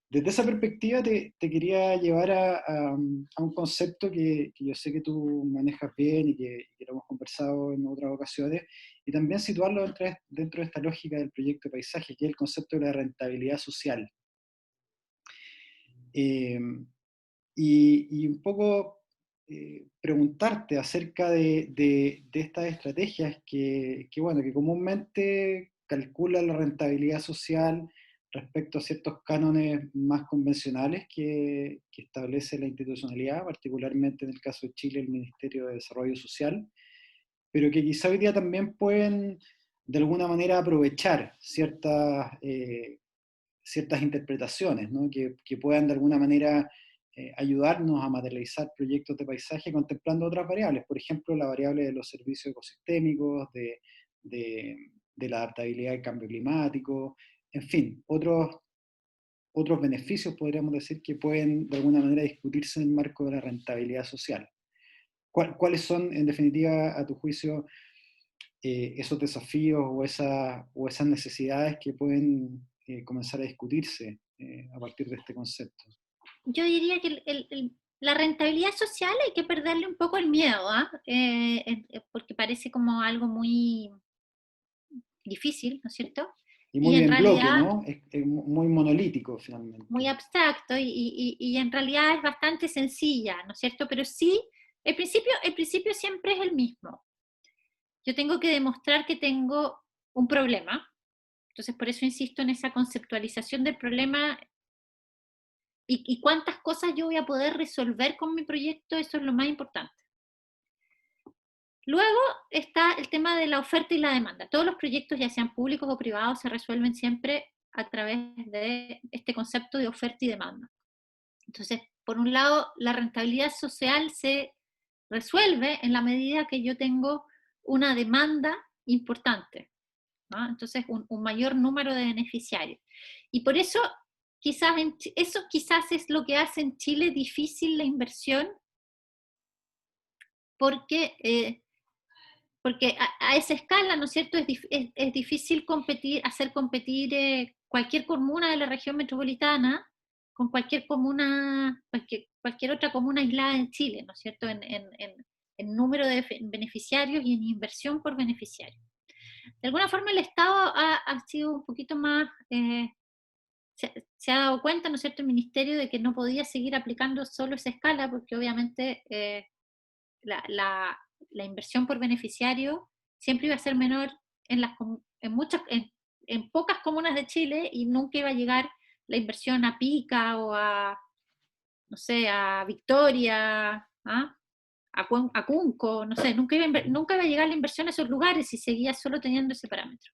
Desde esa perspectiva te quería llevar a un concepto que yo sé que tú manejas bien y que lo hemos conversado en otras ocasiones, y también situarlo dentro de esta lógica del proyecto de paisaje, que es el concepto de la rentabilidad social. Eh, y un poco preguntarte acerca de estas estrategias bueno, que comúnmente calculan la rentabilidad social respecto a ciertos cánones más convencionales que establece la institucionalidad, particularmente en el caso de Chile el Ministerio de Desarrollo Social, pero que quizá hoy día también pueden de alguna manera aprovechar ciertas interpretaciones, ¿no? que puedan de alguna manera ayudarnos a materializar proyectos de paisaje contemplando otras variables, por ejemplo, la variable de los servicios ecosistémicos, de, de la adaptabilidad al cambio climático, en fin, otros beneficios, podríamos decir, que pueden de alguna manera discutirse en el marco de la rentabilidad social. ¿Cuáles son, en definitiva, a tu juicio, esos desafíos o esas necesidades que pueden comenzar a discutirse a partir de este concepto? Yo diría que la rentabilidad social hay que perderle un poco el miedo, ¿ah? Porque parece como algo muy difícil, ¿no es cierto? Y Y muy en en bloque, realidad ¿no? Es muy monolítico finalmente. muy abstracto y en realidad es bastante sencilla, ¿no es cierto? Pero sí, el principio siempre es el mismo. Yo tengo que demostrar que tengo un problema, entonces por eso insisto en esa conceptualización del problema y cuántas cosas yo voy a poder resolver con mi proyecto, eso es lo más importante. Luego está el tema de la oferta y la demanda. Todos los proyectos, ya sean públicos o privados, se resuelven siempre a través de este concepto de oferta y demanda. Entonces, por un lado, la rentabilidad social se resuelve en la medida que yo tengo una demanda importante, ¿no? Entonces, un mayor número de beneficiarios. Y por eso, eso quizás es lo que hace en Chile difícil la inversión, porque a esa escala, ¿no es cierto?, es difícil hacer competir cualquier comuna de la región metropolitana con cualquier otra comuna aislada en Chile, ¿no es cierto?, en número de beneficiarios y en inversión por beneficiario. De alguna forma el Estado ha sido un poquito más, se ha dado cuenta, ¿no es cierto?, el Ministerio de que no podía seguir aplicando solo esa escala, porque obviamente la inversión por beneficiario siempre iba a ser menor en pocas comunas de Chile y nunca iba a llegar la inversión a Pica o no sé, a Victoria, ¿ah? a Cunco, no sé, nunca iba a llegar la inversión a esos lugares si seguía solo teniendo ese parámetro.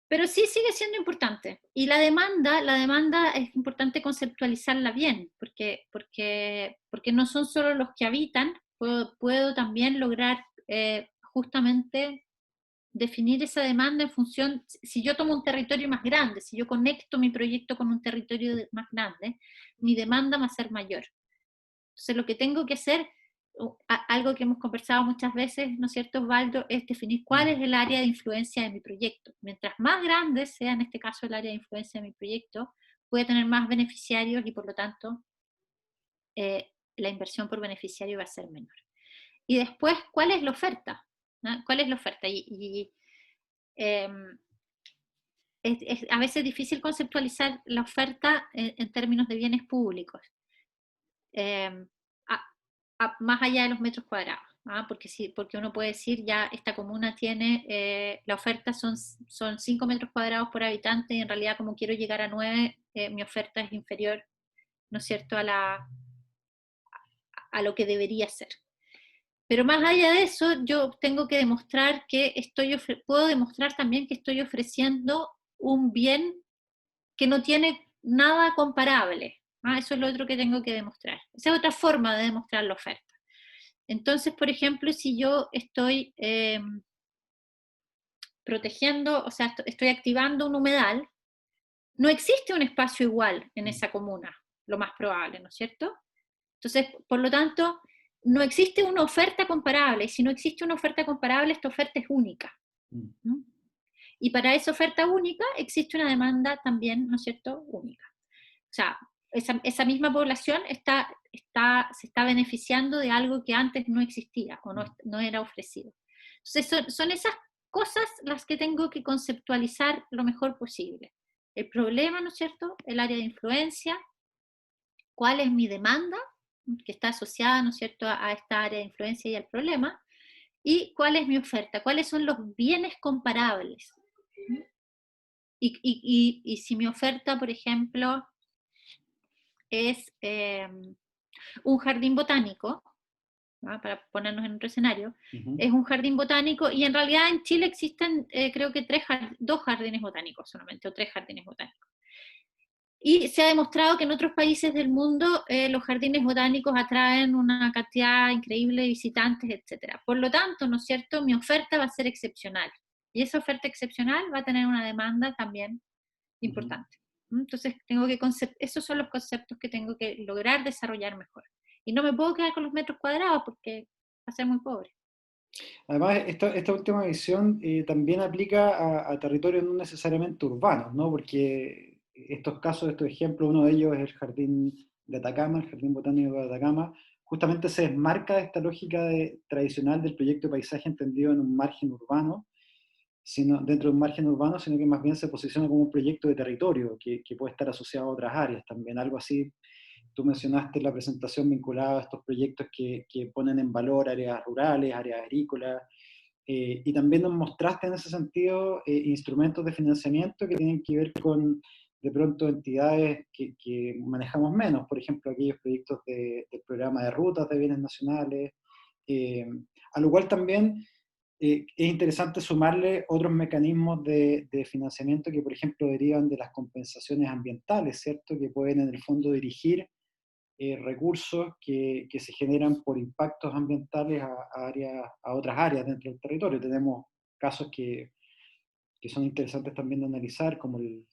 Pero sí sigue siendo importante. Y la demanda es importante conceptualizarla bien, porque no son solo los que habitan, puedo también lograr justamente definir esa demanda en función, si yo tomo un territorio más grande, si yo conecto mi proyecto con un territorio más grande, mi demanda va a ser mayor. Entonces lo que tengo que hacer, algo que hemos conversado muchas veces, ¿no es cierto, Osvaldo?, es definir cuál es el área de influencia de mi proyecto. Mientras más grande sea, en este caso, el área de influencia de mi proyecto, puede tener más beneficiarios y por lo tanto la inversión por beneficiario va a ser menor. Y después, ¿cuál es la oferta? ¿No? ¿Cuál es la oferta? Eh, es a veces difícil conceptualizar la oferta en términos de bienes públicos. Eh, más allá de los metros cuadrados, ¿ah? Porque uno puede decir, ya esta comuna tiene, la oferta son 5 metros cuadrados por habitante y en realidad como quiero llegar a 9, mi oferta es inferior, ¿no es cierto?, a lo que debería ser. Pero más allá de eso, yo tengo que demostrar que puedo demostrar también que estoy ofreciendo un bien que no tiene nada comparable. ¿Ah? Eso es lo otro que tengo que demostrar. Esa es otra forma de demostrar la oferta. Entonces, por ejemplo, si yo estoy protegiendo, o sea, estoy activando un humedal, no existe un espacio igual en esa comuna, lo más probable, ¿no es cierto? Entonces, por lo tanto, no existe una oferta comparable, y si no existe una oferta comparable, esta oferta es única. ¿Mm? Y para esa oferta única existe una demanda también, ¿no es cierto?, única. O sea, esa misma población se está beneficiando de algo que antes no existía o no era ofrecido. Entonces, son esas cosas las que tengo que conceptualizar lo mejor posible. El problema, ¿no es cierto?, el área de influencia, cuál es mi demanda, que está asociada, ¿no es cierto?, a esta área de influencia y al problema, y cuál es mi oferta, cuáles son los bienes comparables. Y si mi oferta, por ejemplo, es un jardín botánico, ¿no?, para ponernos en otro escenario, es un jardín botánico, y en realidad en Chile existen creo que 2 jardines botánicos solamente, o 3 jardines botánicos. Y se ha demostrado que en otros países del mundo los jardines botánicos atraen una cantidad increíble de visitantes, etc. Por lo tanto, ¿no es cierto?, mi oferta va a ser excepcional. Y esa oferta excepcional va a tener una demanda también importante. Entonces, esos son los conceptos que tengo que lograr desarrollar mejor. Y no me puedo quedar con los metros cuadrados porque va a ser muy pobre. Además, esta última visión también aplica a territorios no necesariamente urbanos, ¿no? Porque estos casos, estos ejemplos, uno de ellos es el Jardín de Atacama, el Jardín Botánico de Atacama, justamente se desmarca de esta lógica tradicional del proyecto de paisaje entendido en un margen urbano, dentro de un margen urbano, sino que más bien se posiciona como un proyecto de territorio que puede estar asociado a otras áreas también, algo así. Tú mencionaste en la presentación vinculada a estos proyectos que ponen en valor áreas rurales, áreas agrícolas, y también nos mostraste en ese sentido instrumentos de financiamiento que tienen que ver con, de pronto, entidades que manejamos menos, por ejemplo, aquellos proyectos del programa de rutas de bienes nacionales, a lo cual también es interesante sumarle otros mecanismos de financiamiento que, por ejemplo, derivan de las compensaciones ambientales, ¿cierto? Que pueden en el fondo dirigir recursos que se generan por impactos ambientales a otras áreas dentro del territorio. Tenemos casos que son interesantes también de analizar, como el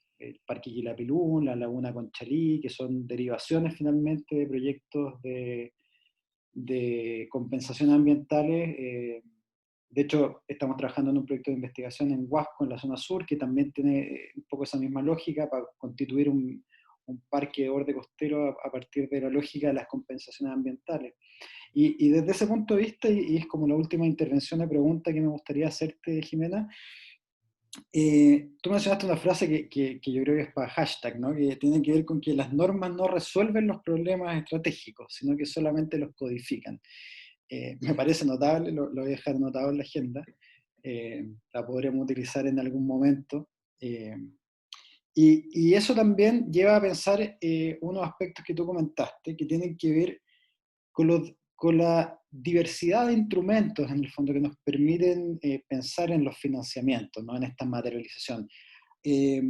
Parque Quilapilún, la Laguna Conchalí, que son derivaciones finalmente de proyectos de compensación ambientales. De hecho, estamos trabajando en un proyecto de investigación en Huasco, en la zona sur, que también tiene un poco esa misma lógica para constituir un parque de borde costero a partir de la lógica de las compensaciones ambientales. Y desde ese punto de vista, y es como la última intervención de pregunta que me gustaría hacerte, Jimena, tú mencionaste una frase que yo creo que es para hashtag, ¿no? Que tiene que ver con que las normas no resuelven los problemas estratégicos, sino que solamente los codifican. Me parece notable, lo voy a dejar anotado en la agenda, la podremos utilizar en algún momento. Y eso también lleva a pensar unos aspectos que tú comentaste, que tienen que ver con la diversidad de instrumentos, en el fondo, que nos permiten pensar en los financiamientos, ¿no?, en esta materialización. Eh,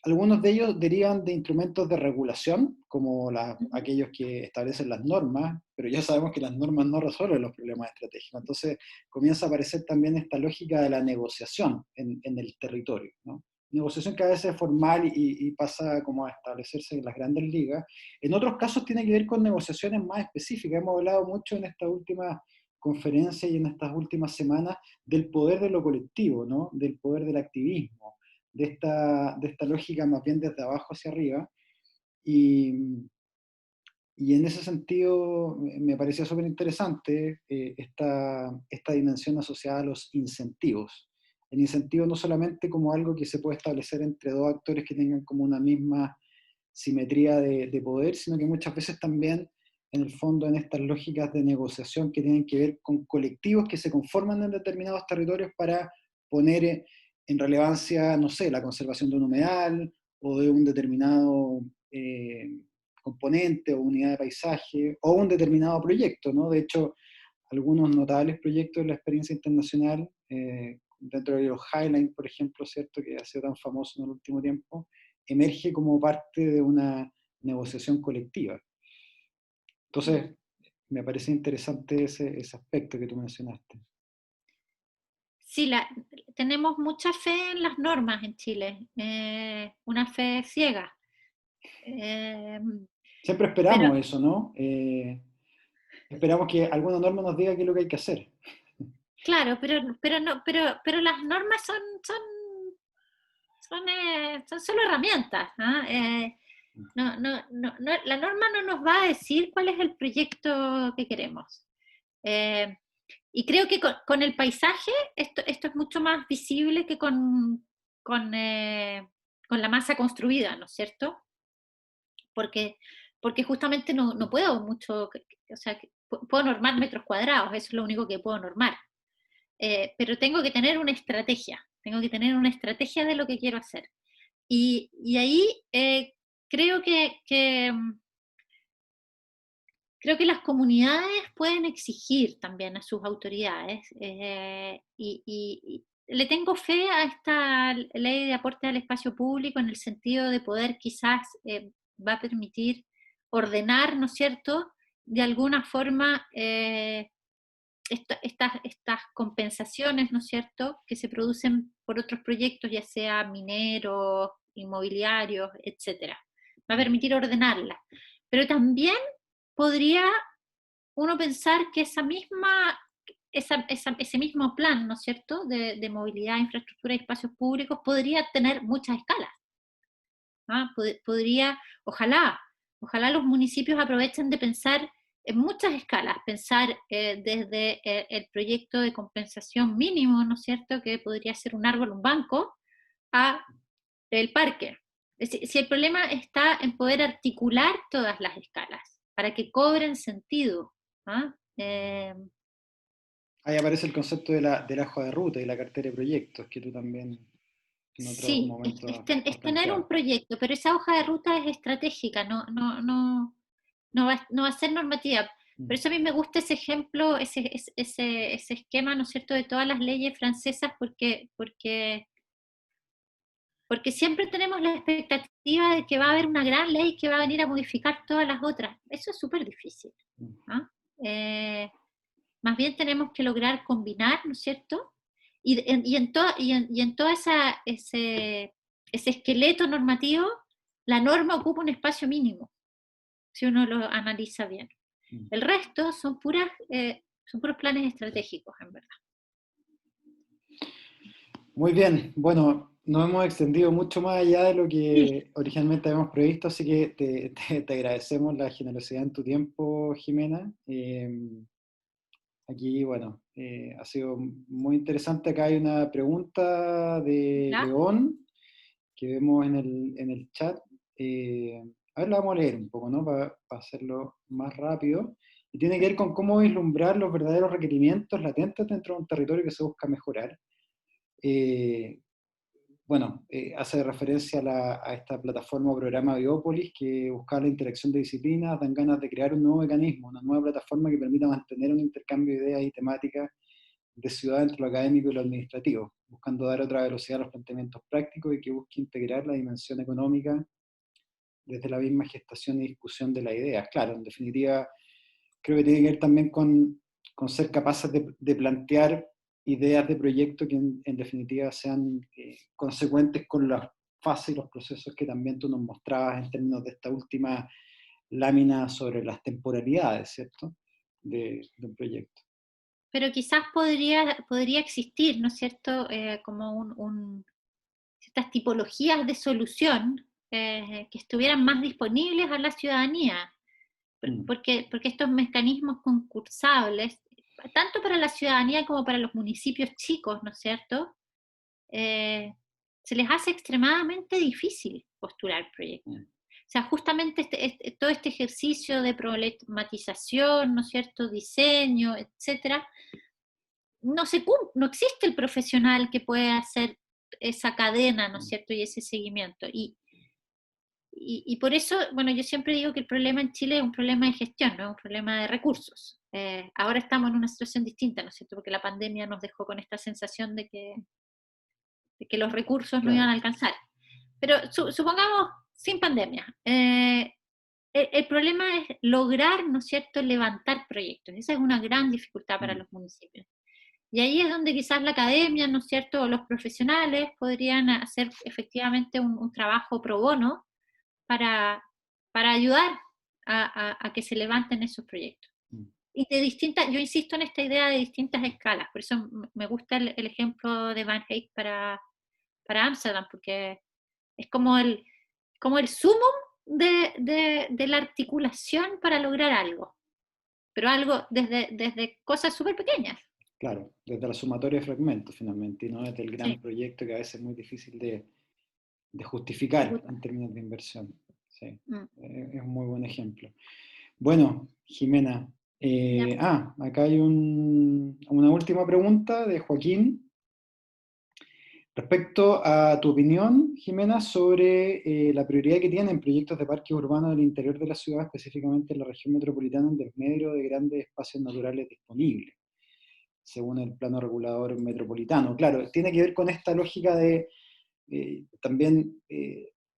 Algunos de ellos derivan de instrumentos de regulación, como Ujú. aquellos que establecen las normas, pero ya sabemos que las normas no resuelven los problemas estratégicos. Entonces comienza a aparecer también esta lógica de la negociación en el territorio, ¿no? Negociación que a veces es formal y pasa como a establecerse en las grandes ligas. En otros casos tiene que ver con negociaciones más específicas. Hemos hablado mucho en esta última conferencia y en estas últimas semanas del poder de lo colectivo, ¿no? Del poder del activismo, de esta lógica más bien desde abajo hacia arriba. Y, y en ese sentido me parecía súper interesante esta dimensión asociada a los incentivos. El incentivo no solamente como algo que se puede establecer entre dos actores que tengan como una misma simetría de poder, sino que muchas veces también en el fondo en estas lógicas de negociación que tienen que ver con colectivos que se conforman en determinados territorios para poner en relevancia, no sé, la conservación de un humedal o de un determinado componente o unidad de paisaje o un determinado proyecto, ¿no? De hecho, algunos notables proyectos de la experiencia internacional, dentro de los Highline, por ejemplo, ¿cierto?, que ha sido tan famoso en el último tiempo, emerge como parte de una negociación colectiva. Mm. Entonces, me parece interesante ese aspecto que tú mencionaste. Sí, tenemos mucha fe en las normas en Chile, una fe ciega. Eh, Siempre pero esperamos eso, ¿no? Esperamos que alguna norma nos diga qué es lo que hay que hacer. claro, pero no, pero las normas son solo herramientas, ¿ah? La norma no nos va a decir cuál es el proyecto que queremos. Eh, y creo que con el paisaje esto es mucho más visible que con, eh, con la masa construida, ¿no es cierto? Porque, porque justamente no puedo mucho, o sea, puedo normar metros cuadrados, eso es lo único que puedo normar. Pero tengo que tener una estrategia de lo que quiero hacer. Y ahí creo creo que las comunidades pueden exigir también a sus autoridades y le tengo fe a esta ley de aporte al espacio público en el sentido de poder quizás va a permitir ordenar, ¿no es cierto?, de alguna forma estas compensaciones, ¿no es cierto?, que se producen por otros proyectos, ya sea mineros, inmobiliarios, etcétera. Va a permitir ordenarla. Pero también podría uno pensar que ese mismo plan, ¿no es cierto?, de movilidad, infraestructura y espacios públicos podría tener muchas escalas. ¿Ah? Ojalá los municipios aprovechen de pensar en muchas escalas, pensar desde el proyecto de compensación mínimo, ¿no es cierto?, que podría ser un árbol, un banco, a el parque. Si el problema está en poder articular todas las escalas para que cobren sentido. ¿Ah? Ahí aparece el concepto de la hoja de ruta y la cartera de proyectos, que tú también en otros Sí, momentos has es tener un planteado. proyecto, pero esa hoja de ruta es estratégica, no va a ser normativa. Por Mm. eso a mí me gusta ese ejemplo, ese esquema, ¿no es cierto?, de todas las leyes francesas, porque siempre tenemos la expectativa de que va a haber una gran ley que va a venir a modificar todas las otras. Eso es súper difícil. Mm. ¿Ah? Más bien tenemos que lograr combinar, ¿no es cierto? Y en todo ese esqueleto normativo, la norma ocupa un espacio mínimo, si uno lo analiza bien. Mm. El resto son puros planes estratégicos, en verdad. Muy bien, bueno, nos hemos extendido mucho más allá de lo Sí. que originalmente habíamos previsto, así que te agradecemos la generosidad en tu tiempo, Jimena. Aquí, bueno, ha sido muy interesante. Acá hay una pregunta de ¿Ya? León que vemos en el chat. A ver, la vamos a leer un poco, ¿no? Para hacerlo más rápido. Y tiene que ver con cómo vislumbrar los verdaderos requerimientos latentes dentro de un territorio que se busca mejorar. Eh, bueno, hace referencia a esta plataforma o programa Biópolis que busca la interacción de disciplinas, dan ganas de crear un nuevo mecanismo, una nueva plataforma que permita mantener un intercambio de ideas y temáticas de ciudad entre lo académico y lo administrativo. buscando dar otra velocidad a los planteamientos prácticos y que busque integrar la dimensión económica desde la misma gestación y discusión de las ideas. Claro, en definitiva, creo que tiene que ver también con ser capaces de plantear ideas de proyecto que en definitiva sean consecuentes con las fases y los procesos que también tú nos mostrabas en términos de esta última lámina sobre las temporalidades, ¿cierto?, de un proyecto. Pero quizás podría existir, ¿no es cierto?, como ciertas tipologías de solución que estuvieran más disponibles a la ciudadanía, porque estos mecanismos concursables, tanto para la ciudadanía como para los municipios chicos, ¿no es cierto?, se les hace extremadamente difícil postular proyectos. O sea, justamente todo este ejercicio de problematización, ¿no es cierto?, diseño, etcétera, no existe el profesional que pueda hacer esa cadena, ¿no es cierto?, y ese seguimiento. Y por eso, bueno, yo siempre digo que el problema en Chile es un problema de gestión, no es un problema de recursos. Ahora estamos en una situación distinta, ¿no es cierto?, porque la pandemia nos dejó con esta sensación de que los recursos no iban a alcanzar. Pero supongamos, sin pandemia, el problema es lograr, ¿no es cierto?, levantar proyectos. Esa es una gran dificultad para los municipios. Y ahí es donde quizás la academia, ¿no es cierto?, o los profesionales podrían hacer efectivamente un trabajo pro bono para ayudar a que se levanten esos proyectos. Y yo insisto en esta idea de distintas escalas, por eso me gusta el ejemplo de Van Eyck para Amsterdam, porque es como el sumum de la articulación para lograr algo, pero algo desde cosas súper pequeñas. Claro, desde la sumatoria de fragmentos finalmente, y no desde el gran Sí. proyecto que a veces es muy difícil de justificar en términos de inversión. Sí, es un muy buen ejemplo. Bueno, Jimena, acá hay una última pregunta de Joaquín. Respecto a tu opinión, Jimena, sobre la prioridad que tienen proyectos de parques urbanos del interior de la ciudad, específicamente en la región metropolitana, en desmedro de grandes espacios naturales disponibles, según el plano regulador metropolitano. Claro, tiene que ver con esta lógica de, también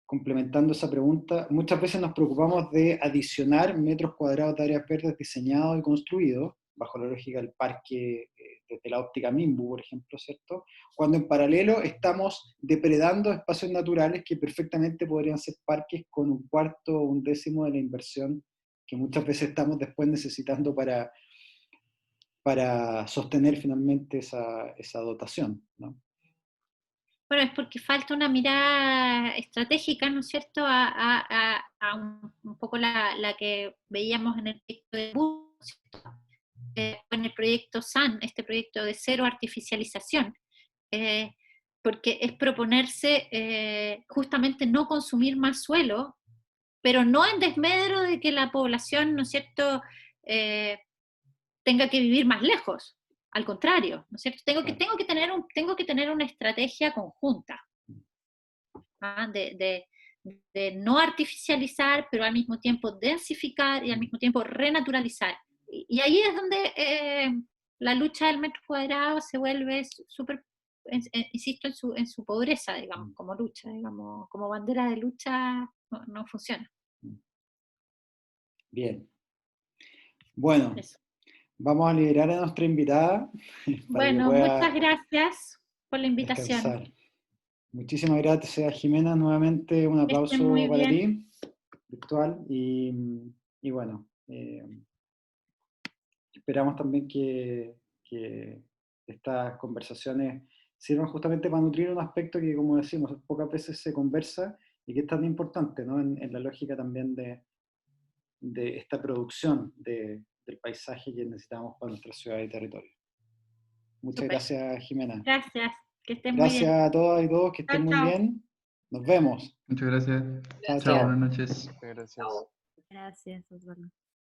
complementando esa pregunta, muchas veces nos preocupamos de adicionar metros cuadrados de áreas verdes diseñados y construidos, bajo la lógica del parque, desde la óptica Minbu, por ejemplo, ¿cierto?, cuando en paralelo estamos depredando espacios naturales que perfectamente podrían ser parques con un cuarto o un décimo de la inversión que muchas veces estamos después necesitando para sostener finalmente esa dotación, ¿no? Bueno, es porque falta una mirada estratégica, ¿no es cierto?, a un poco la que veíamos en el proyecto de bus, en el proyecto SAN, este proyecto de cero artificialización, porque es proponerse justamente no consumir más suelo, pero no en desmedro de que la población, ¿no es cierto?, tenga que vivir más lejos. Al contrario, ¿no es cierto? Tengo que tener una estrategia conjunta, de no artificializar, pero al mismo tiempo densificar y al mismo tiempo renaturalizar. Y ahí es donde la lucha del metro cuadrado se vuelve súper, insisto, en su pobreza, digamos, como lucha, digamos, como bandera de lucha, no funciona. Bien. Bueno, Eso. vamos a liberar a nuestra invitada para que Bueno, muchas pueda gracias por la invitación. descansar. Muchísimas gracias, Jimena. Nuevamente un Que estén aplauso muy para bien. ti, virtual. Y bueno, esperamos también que estas conversaciones sirvan justamente para nutrir un aspecto que, como decimos, pocas veces se conversa y que es tan importante, ¿no?, en la lógica también de esta producción del paisaje que necesitamos para nuestra ciudad y territorio. Muchas Súper. gracias, Jimena. Gracias. Que estén muy Gracias bien. a todas y todos, que estén Chao, muy chao. bien. Nos vemos. Muchas gracias. Chao, Chao, chao. buenas noches. Muchas gracias. Gracias, Osvaldo.